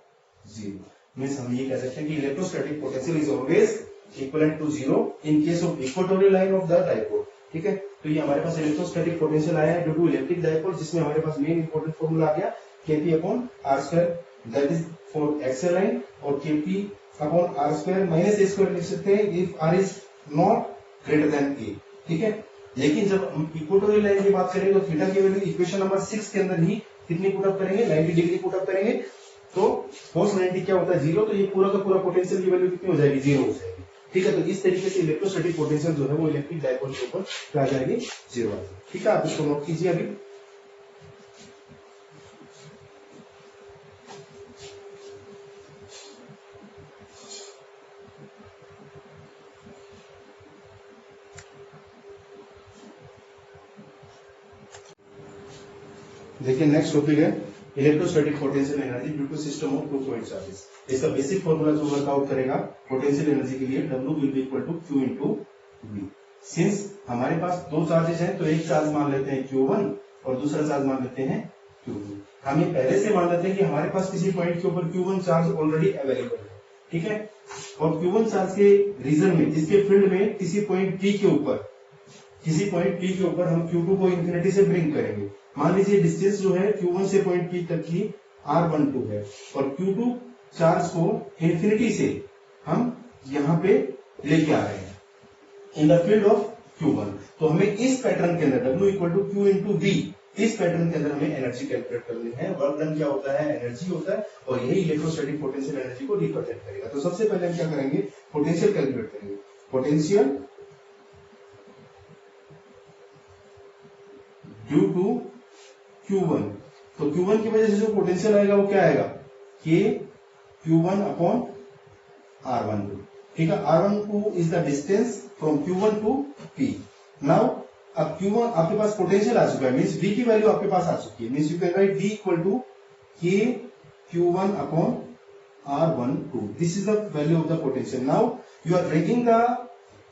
0। मीन्स हम ये कह सकते हैं कि electrostatic potential is always equivalent to 0 in case of equatorial line of the dipole. ठीक है, तो ये हमारे पास इलेक्ट्रोस्टैटिक पोटेंशियल आया है ड्यू टू इलेक्ट्रिक डाइपोल, जिसमें हमारे पास मेन इंपॉर्टेंट फॉर्मूला आ गया KP upon are square, that is for axial line, और KP upon are square minus A square लिख सकते हैं if R is not greater than A. ठीक है, लेकिन जब हम इक्वेटोरियल लाइन की बात करेंगे तो थीटा की वैल्यू इक्वेशन नंबर 6 के अंदर ही कितनी पुट अप करेंगे, 90 डिग्री पुट अप करेंगे। तो cos 90 क्या होता है 0, तो ये पूरा का पूरा पोटेंशियल की वैल्यू कितनी हो जाएगी, 0 हो जाएगी। ठीक है, तो इस तरीके से इलेक्ट्रोस्टैटिक पोटेंशियल जो है वो इलेक्ट्रिक डायपोल के ऊपर क्या आ जाएगी, 0 आ जाएगी। ठीक है, आप इसको नोट कीजिए अभी। देखिए नेक्स्ट टॉपिक है electrostatic potential energy due to system of 2 point charges. इसका बेसिक फॉर्मूला जो वर्कआउट करेगा पोटेंशियल एनर्जी के लिए, W will be equal to Q into V। Since हमारे पास दो चार्जेस हैं तो एक चार्ज मान लेते हैं Q1 और दूसरा चार्ज मान लेते हैं Q2। हम ये पहले से मान लेते हैं कि हमारे पास किसी पॉइंट के ऊपर Q1 चार्ज ऑलरेडी अवेलेबल है, ठीक है, और Q1 चार्ज के रीजन में, जिसके फील्ड में किसी पॉइंट P के ऊपर हम Q2 को इंफिनिटी से ब्रिंग करेंगे। मान लीजिए डिस्टेंस जो है Q1 से पॉइंट P तक की R12 है और Q2 चार्ज को इंफिनिटी से हम यहाँ पे लेके आ रहे हैं इन द फील्ड ऑफ Q1। तो हमें इस पैटर्न के अंदर W equal to Q into V, इस पैटर्न के अंदर हमें एनर्जी कैलकुलेट करनी है। वर्क डन क्या होता है, एनर्जी होता है, और यही इलेक्ट्रोस्टैटिक पोटेंशियल एनर्जी को रिप्रेजेंट करेगा। तो सबसे पहले हम क्या करेंगे, पोटेंशियल कैलकुलेट करेंगे। पोटेंशियल ड्यू टू Q1, तो Q1 की वजह से जो पोटेंशियल आएगा वो क्या आएगा, K Q1 अपॉन R12। ठीक है, R12 is the distance from Q1 to P। Now अब Q1 आपके पास पोटेंशियल आ चुका है, मीन्स V की वैल्यू आपके पास आ चुकी है, means you can write V equal to K Q1 upon R12। This is the value of the potential. Now you are bringing the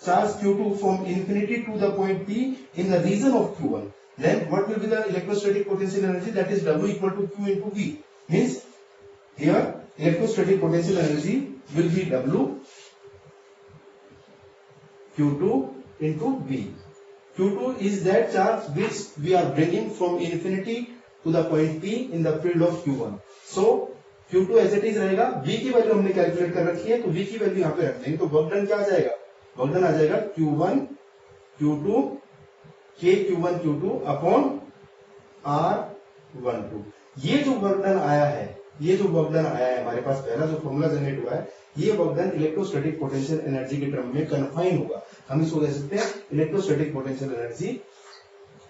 charge Q2 from infinity to the point P in the region of Q1. Then what will be the electrostatic potential energy? That is W equal to Q into V. Means here electrostatic potential energy will be W Q2 into V. Q2 is that charge which we are bringing from infinity to the point P in the field of Q1. So Q2 as it is रहेगा, V की value हमने calculate कर रखी है तो V की value यहाँ पे रख देंगे। तो वर्क डन क्या आ जाएगा, वर्क डन आ जाएगा Q1 Q2 K Q1 Q2 upon R12। ये जो वर्क डन आया है, हमारे पास पहला जो फॉर्मूला जनरेट हुआ है, ये work done electrostatic potential energy के टर्म में कन्फाइन होगा। हम इसको कह सकते हैं electrostatic potential energy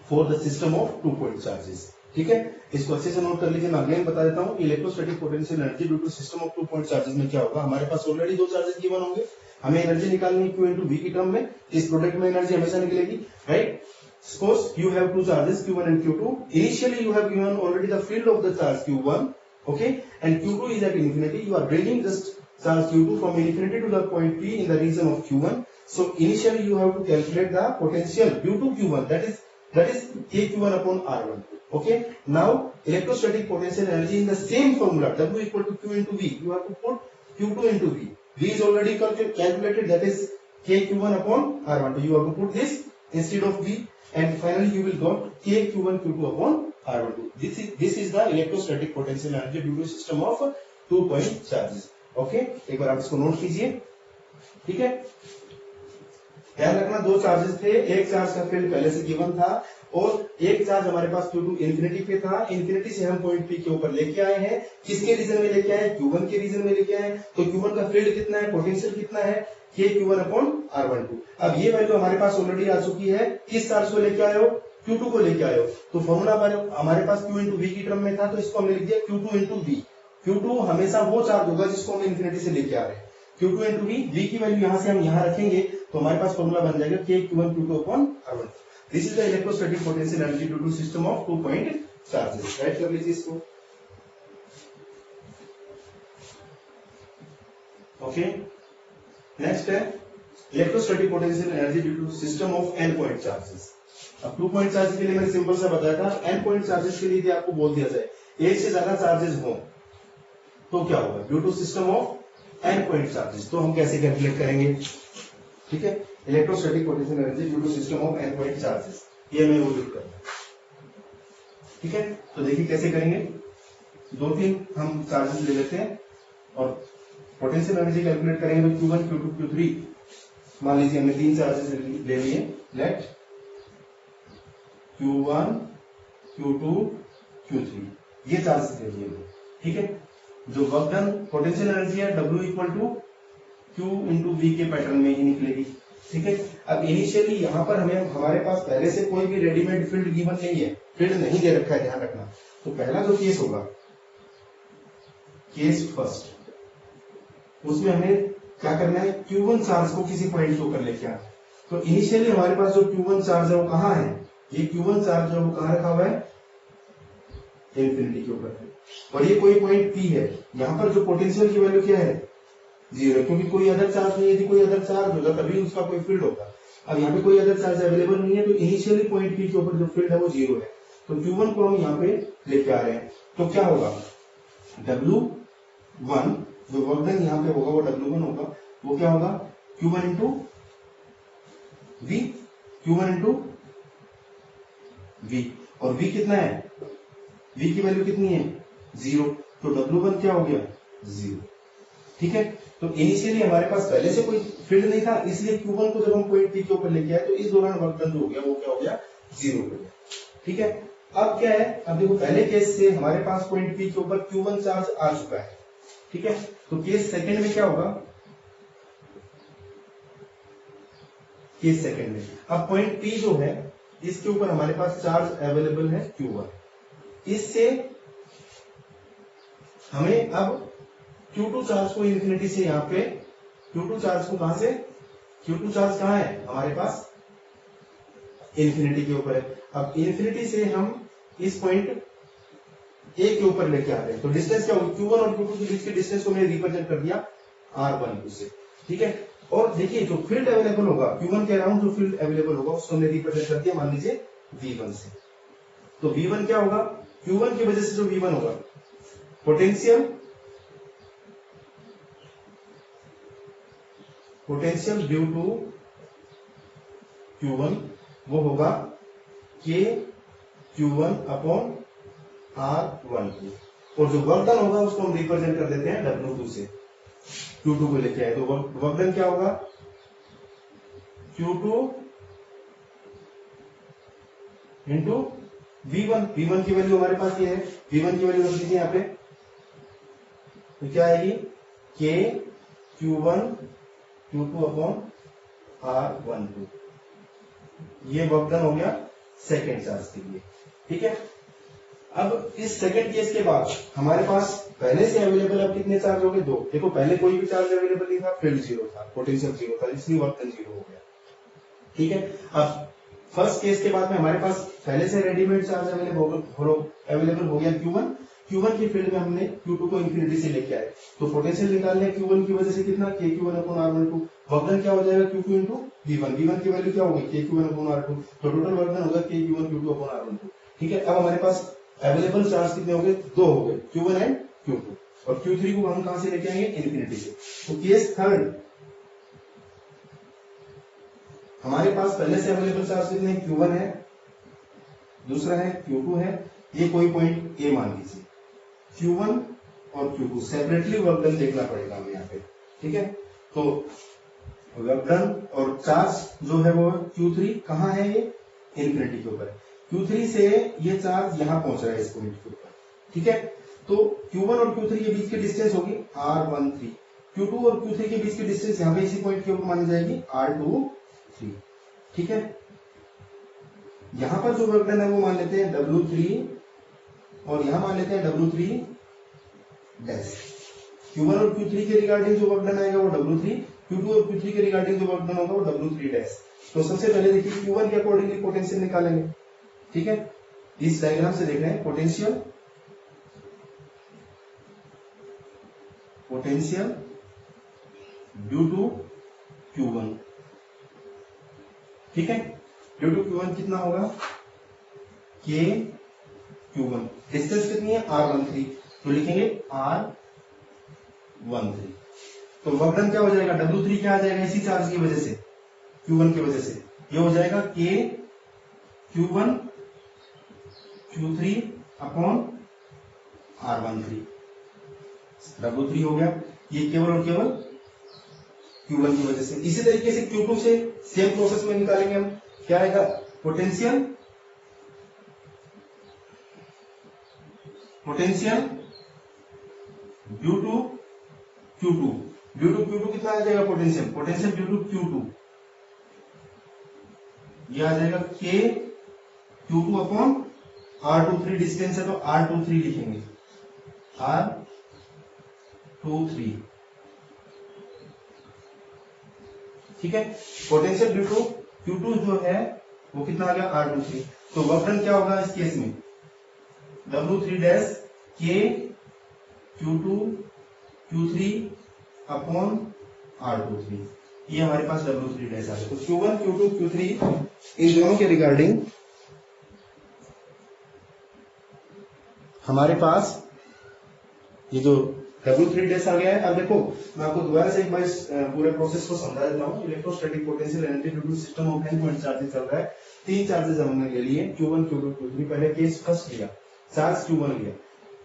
for the system of 2 point charges. ठीक है, इसको अच्छे से नोट कर लीजिए। मैं अगेन बता देता हूँ, electrostatic potential energy due to system of 2 point charges में क्या होगा, हमारे पास ऑलरेडी दो चार्जेस गिवन होंगे, हमें एनर्जी निकालनी है Q इंटू V की टर्म में। इस प्रोडक्ट में एनर्जी हमेशा निकलेगी, right. Suppose you have two charges Q1 and Q2. Initially you have given already the field of the charge Q1, okay, and Q2 is at infinity. You are bringing just charge Q2 from infinity to the point P in the region of Q1. So initially you have to calculate the potential due to Q1. That is KQ1 upon R1. Okay. Now electrostatic potential energy in the same formula W equal to Q into V. You have to put Q2 into V. V is already calculated. That is KQ1 upon R1. You have to put this instead of V. And finally you will got K Q1 Q2 upon R12. This is the electrostatic potential energy due to system of 2 point charges. Okay, एक बार आप इसको note कीजिए। ठीक है, ध्यान रखना दो charges थे, एक चार्ज का फील्ड पहले से गिवन था और एक चार्ज हमारे पास Q2 इंफिनिटी पे था। इंफिनिटी से हम पॉइंट P के ऊपर लेके आए हैं, किसके रीजन में लेके आए, Q1 के रीजन में लेके आए। तो Q1 का फील्ड कितना है, पोटेंशियल कितना है, K Q1 अपॉन R12। अब ये वैल्यू हमारे पास ऑलरेडी आ चुकी है, किस चार्ज को लेके आए हो, Q2 को लेके आए हो। तो फॉर्मूला हमारे पास Q इंटू V की टर्म में था, तो इसको हमने लिख दिया Q2 इंटू V। Q2 हमेशा वो चार्ज होगा जिसको हम इंफिनिटी से लेके आ रहे हैं। Q2 इंटू V की वैल्यू यहाँ से हम यहाँ रखेंगे तो हमारे पास फॉर्मूला बन जाएगा K Q1 Q2 upon R12। This is the electrostatic potential energy due to system of 2 point charges. Write कर लीजिए इसको। ओके, नेक्स्ट है electrostatic potential energy due to system of n point charges. अब 2 point charges के लिए मैंने simple सा बताया था, n पॉइंट चार्जेस के लिए यदि आपको बोल दिया जाए एक से ज्यादा चार्जेस हो तो क्या होगा, due to system of n point charges. तो हम कैसे कैलकुलेट करेंगे, ठीक है, electrostatic potential energy due to system of n point charges, ये मैं वो लिख कर। ठीक है, तो देखिए कैसे करेंगे, 2-3 हम चार्जेस ले लेते हैं और पोटेंशियल एनर्जी कैलकुलेट करेंगे। तो Q1 Q2 Q3 मान लीजिए हमने 3 चार्जेस ले लिए, लेट Q1 Q2 Q3 ये चार्जेस ले लिए। ठीक है, जो वर्क डन पोटेंशियल एनर्जी है W equal to Q into V के पैटर्न में ही निकलेगी। ठीक है, अब इनिशियली यहाँ पर हमें हमारे पास पहले से कोई भी रेडीमेड फील्ड गिवन नहीं है, फील्ड नहीं दे रखा है, ध्यान रखना। तो पहला जो केस होगा, केस फर्स्ट, उसमें हमें क्या करना है, Q1 चार्ज को किसी पॉइंट के ऊपर लेके आना। तो इनिशियली हमारे पास जो Q1 चार्ज है वो कहाँ है, ये Q1 चार्ज है वो कहाँ रखा हुआ है, इंफिनिटी के ऊपर है, और ये कोई पॉइंट P है। यहाँ पर जो पोटेंशियल की वैल्यू क्या है, 0, क्योंकि कोई अदर चार्ज नहीं है। यदि कोई अदर चार्ज होगा तभी उसका कोई फील्ड होगा। अब यहाँ पे कोई अदर चार्ज अवेलेबल नहीं है, तो इनिशियली पॉइंट P के ऊपर जो फील्ड है वो 0 है। तो Q1 को हम यहाँ पे लेके आ रहे हैं, तो क्या होगा, W1 जो वर्क डन यहाँ पे होगा वो W1 होगा, वो क्या होगा, Q1 into V, Q1 into V, और V कितना है, V की वैल्यू कितनी है, 0, तो W1 क्या हो गया, 0। ठीक है, तो इनिशियली हमारे पास पहले से कोई फील्ड नहीं था, इसलिए Q1 को जब हम पॉइंट P के ऊपर लेके आए तो इस दौरान वर्क डन जो हो गया वो क्या हो गया, 0 हो गया। ठीक है, अब क्या है, अब देखो पहले केस से हमारे पास पॉइंट P के ऊपर Q1 चार्ज आ चुका है। ठीक है, तो केस सेकंड में क्या होगा, केस सेकंड में अब पॉइंट P जो है इसके ऊपर हमारे पास चार्ज अवेलेबल है Q1। इससे हमें अब Q2 चार्ज को इंफिनिटी से यहाँ पे Q2 चार्ज को कहां से, Q2 चार्ज कहां है हमारे पास, इंफिनिटी के ऊपर है। अब इंफिनिटी से हम इस पॉइंट A के ऊपर लेके आ रहे हैं, तो डिस्टेंस क्या होगी, Q1 और Q2 के बीच के डिस्टेंस को मैंने रिप्रेजेंट कर दिया R12 से। ठीक है, और देखिए जो फील्ड अवेलेबल होगा, Q1 के अराउंड जो फील्ड अवेलेबल होगा उसको हमने रिप्रेजेंट कर दिया, मान लीजिए V1 से। तो V1 क्या होगा, Q1 की वजह से जो V1 होगा, पोटेंशियल ड्यू टू Q1 वो होगा K Q1 अपॉन R12, और जो वर्क डन होगा उसको हम रिप्रेजेंट कर देते हैं W2 से, Q2 को लेके आए तो वर्क डन क्या होगा, Q2 इंटू V1। V1 की वैल्यू हमारे पास ये है, V1 की वैल्यू रख दीजिए यहाँ पे, तो क्या आएगी, K Q1 Q2 upon R12। ये वर्क डन हो गया सेकेंड चार्ज के लिए। ठीक है, अब इस सेकेंड केस के बाद हमारे पास पहले से अवेलेबल अब कितने चार्ज हो गए, 2। देखो पहले कोई भी चार्ज अवेलेबल नहीं था, फील्ड 0 था, पोटेंशियल 0 था, इसलिए वर्क डन 0 हो गया। ठीक है, अब फर्स्ट केस के बाद में हमारे पास पहले से रेडीमेड चार्ज अवेलेबल हो गया Q1। Q1 की फील्ड में हमने Q2 को इंफिनिटी से लेके आए, तो पोटेंशियल निकालने Q1 की वजह से कितना, K Q1 upon R12। Work done क्या हो जाएगा, Q2 इंटू V1। V1 की वैल्यू क्या होगी, K Q1 अपॉन R2, तो टोटल वर्क डन होगा K Q1 Q2 upon R12। ठीक है, अब हमारे पास अवेलेबल चार्ज कितने हो गए, 2 हो गए, Q1 एंड Q2, और Q3 को हम कहां से लेके आएंगे, इंफिनिटी से। तो केस थर्ड हमारे पास पहले से अवेलेबल चार्ज कितने, Q1 है, दूसरा है Q2 है, ये कोई पॉइंट A मान लीजिए। Q1 और Q2 सेपरेटली वर्क डन देखना पड़ेगा हमें यहाँ पे। ठीक है, तो वर्क डन और चार्ज जो है वो Q3 कहाँ है, ये इंफिनिटी के ऊपर। Q3 से ये चार्ज यहाँ पहुंच रहा है इस पॉइंट के ऊपर। ठीक है, तो Q1 और Q3 के बीच की डिस्टेंस होगी R13, Q2 और Q3 के बीच की डिस्टेंस यहाँ पे इसी पॉइंट के ऊपर मानी जाएगी R23। ठीक है, यहां पर जो वर्क डन है वो मान लेते हैं W3, और यहां मान लेते हैं W3 डैश। Q1 और Q3 के रिगार्डिंग जो वर्क डन आएगा वो W3, Q2 और Q3 के रिगार्डिंग जो वर्क डन होगा वो W3 डैश। तो सबसे पहले देखिए Q1 के अकॉर्डिंगली पोटेंशियल निकालेंगे। ठीक है, इस डायग्राम से देख रहे हैं पोटेंशियल ड्यू टू Q1। ठीक है, ड्यू टू Q1 कितना होगा, K Q1, डिस्टेंस कितनी है R13, तो लिखेंगे R13। तो वर्क डन क्या हो जाएगा, W3 क्या आ जाएगा, इसी चार्ज की वजह से, Q1 की वजह से, ये हो जाएगा K Q1 Q3 upon R13। W3 हो गया, ये केवल और केवल Q1 की वजह से। इसी तरीके से Q2 से सेम प्रोसेस में निकालेंगे हम, क्या आएगा, potential due to Q2 due to Q2 कितना आ जाएगा potential, potential due to Q2 ये आ जाएगा K Q2 upon R23 distance है तो R23 लिखेंगे, R23 ठीक है। पोटेंशियल ड्यू टू Q2 जो है वो कितना आ गया R23, तो वर्क डन क्या होगा इस केस में W3 dash K Q2 Q3 upon R23, ये हमारे पास W3 डैश आ गया। तो Q1 Q2 Q3 इन दोनों के रिगार्डिंग हमारे पास ये जो W3 डैश आ गया है। अब देखो मैं आपको दोबारा से एक बार इस पूरे प्रोसेस को समझा देता हूँ। Electrostatic potential energy due to system of n point charges चल रहा है, 3 चार्जेस हमने ले लिए Q1 Q2 Q3। पहले केस फर्स्ट लिया, चार्ज Q1 लिया,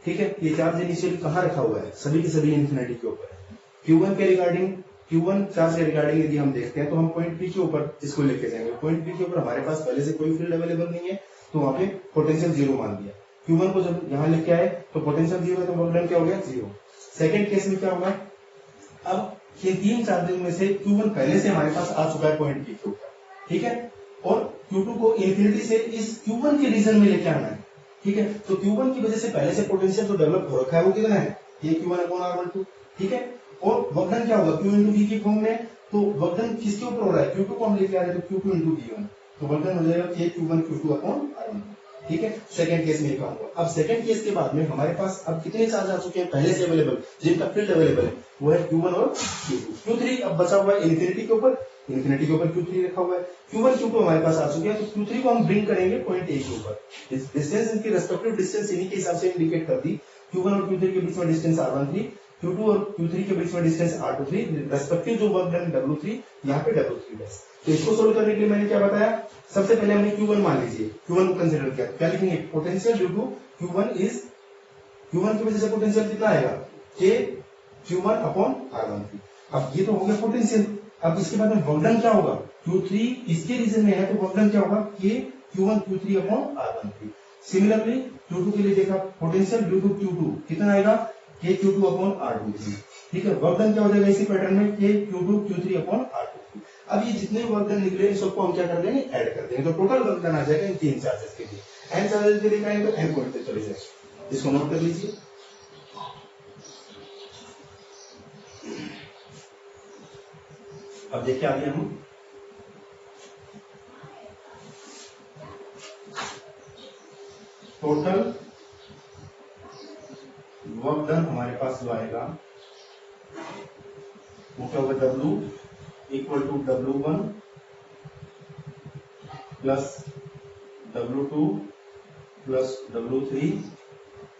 ठीक है। ये चार्ज इनिशियल कहाँ रखा हुआ है, सभी के सभी इंफिनिटी के ऊपर है। Q1 के रिगार्डिंग, Q1 चार्ज के रिगार्डिंग यदि हम देखते हैं तो हम पॉइंट P के ऊपर इसको लेके जाएंगे। पॉइंट P के ऊपर हमारे पास पहले से कोई फील्ड अवेलेबल नहीं है, तो वहां पे पोटेंशियल 0 मान दिया। Q1 को जब यहाँ लेके आए तो पोटेंशियल 0 है, तो वर्क डन क्या हो गया 0। सेकेंड केस में क्या होगा, अब ये 3 चार्जेस में से Q1 पहले से हमारे पास आ चुका है पॉइंट P के ऊपर, ठीक है, और Q2 को इंफिनिटी से इस Q1 के रीजन में लेके आना है, ठीक है। तो Q1 की वजह से पहले से पोटेंशियल जो डेवलप हो रखा है वो कितना है, ये Q1 अपॉन R12, ठीक है। और वर्क डन क्या होगा, Q इंटू V की फॉर्म में, तो वर्क डन किसके ऊपर हो रहा है, Q2 को हम लेके आ रहे हैं तो Q2 इंटू V1, तो वर्क डन हो जाएगा K Q1 Q2 upon R1, ठीक है। सेकंड केस में काम हुआ। अब सेकंड केस के बाद में हमारे पास अब कितने चार्ज आ चुके हैं पहले से अवेलेबल, जिनका फील्ड अवेलेबल है, वो है Q1 और Q2। Q3 अब बचा हुआ है इन्फिनिटी के ऊपर, इन्फिनिटी के ऊपर Q3 रखा हुआ है। Q1 Q2 हमारे पास आ चुके हैं, तो Q3 को हम ब्रिंग करेंगे पॉइंट A के ऊपर। डिस्टेंस इनकी रेस्पेक्टिव डिस्टेंस इन्हीं के हिसाब से इंडिकेट कर दी। Q1 और Q3 के बीच में डिस्टेंस R13, Q2 और Q3 के बीच में डिस्टेंस R23, रेस्पेक्टिव जो वर्क डन W3, यहाँ पे W3 डैश। तो इसको सोल्व करने के लिए मैंने क्या बताया, सबसे पहले हमने Q1 मान लीजिए, Q1 को कंसीडर किया, क्या लिखेंगे, potential due to Q1 is, Q1 की वजह से पोटेंशियल कितना आएगा, K Q1 अपॉन R13। अब ये तो हो गया पोटेंशियल। अब इसके बाद में वर्क डन क्या होगा, Q3 इसके रीजन में है तो वर्क डन क्या होगा, K Q1 Q3 upon R13। Similarly Q2 के लिए देखा, पोटेंशियल ड्यू टू Q2 कितना आएगा, K Q2 अपॉन R23, ठीक है। वर्क डन क्या हो जाएगा इसी पैटर्न में, K Q2 Q3 upon R23। अब ये जितने वर्क डन निकले इन सबको हम क्या कर देंगे, ऐड कर देंगे, तो टोटल वर्क डन आ जाएगा इन 3 चार्जेस के लिए। n चार्जेस के लिए कहेंगे तो n पॉइंट पे चले जाए, इसको नोट कर लीजिए। अब देखिए आगे हम टोटल वर्क डन हमारे पास जो आएगा वो क्या होगा, W equal to W1 plus W2 plus W3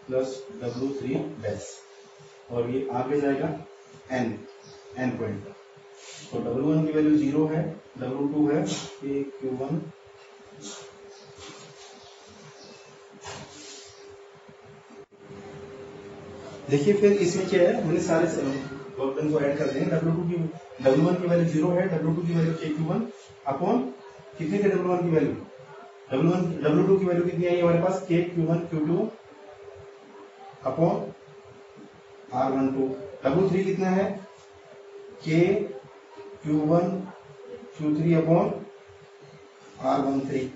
plus W3 dash, और ये आगे जाएगा n पॉइंट पर। तो W1 की वैल्यू 0 है, W2 है K Q1 देखिए, फिर इसमें क्या है, मैंने सारे वर्क डन को ऐड कर देंगे। W1 की वैल्यू 0 है, W2 की वैल्यू K Q1 अपॉन कितने के W1 की वैल्यू, W2 की वैल्यू कितनी आई हमारे पास, K Q1 Q2 upon R12। W3 कितना है, K Q1 Q3 upon R13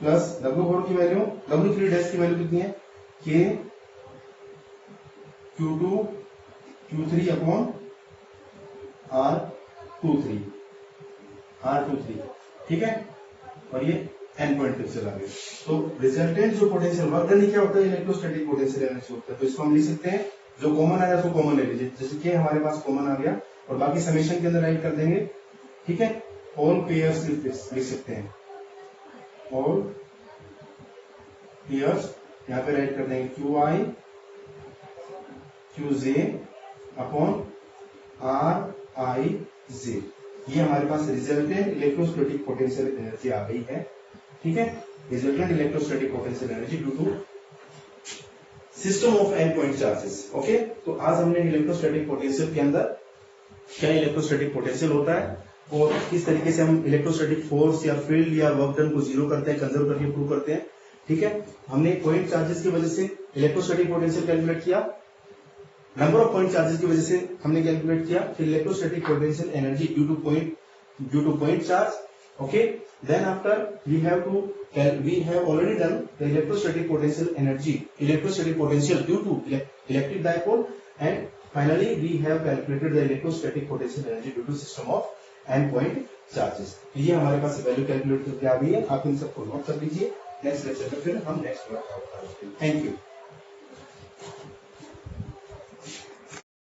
plus W4 की वैल्यू, W3 डैश की वैल्यू कितनी है, K Q2 Q3 upon R23, ठीक है। और ये n पॉइंट तक चला गया। तो रिजल्टेंट जो पोटेंशियल वर्क डन क्या होता है, इलेक्ट्रोस्टैटिक पोटेंशियल एनर्जी होता है। तो इसको हम लिख सकते हैं, जो कॉमन आया उसको कॉमन ले लीजिए, जैसे कि हमारे पास कॉमन आ गया, और बाकी समेशन के अंदर राइट कर देंगे, ठीक है। ऑल पेयर्स लिख सकते हैं, ऑल पेयर्स यहाँ पे राइट कर देंगे QI QJ अपॉन RIJ। ये हमारे पास रिजल्टेंट इलेक्ट्रोस्टैटिक पोटेंशियल एनर्जी आ गई है, ठीक है। Resultant electrostatic potential energy due to system of n point charges. Okay, तो आज हमने इलेक्ट्रोस्टैटिक पोटेंशियल के अंदर क्या इलेक्ट्रोस्टैटिक पोटेंशियल होता है और किस तरीके से हम इलेक्ट्रोस्टैटिक फोर्स या फील्ड या वर्क डन को जीरो करते हैं, कंजर्व करके प्रूव करते हैं, ठीक है। हमने पॉइंट चार्जेस की वजह से इलेक्ट्रोस्टैटिक पोटेंशियल कैलकुलेट किया, नंबर ऑफ पॉइंट चार्जेस की वजह से हमने कैलकुलेट किया, फिर electrostatic potential energy due to point charge. Okay, then after we have already done the electrostatic potential due to electric dipole, and finally we have calculated the electrostatic potential energy due to system of n point charges. ये हमारे पास value calculate करके आ गई है, आप इन सबको note कर लीजिए. Next lecture में फिर हम नेक्स्ट वर्क आउट करेंगे. Thank you.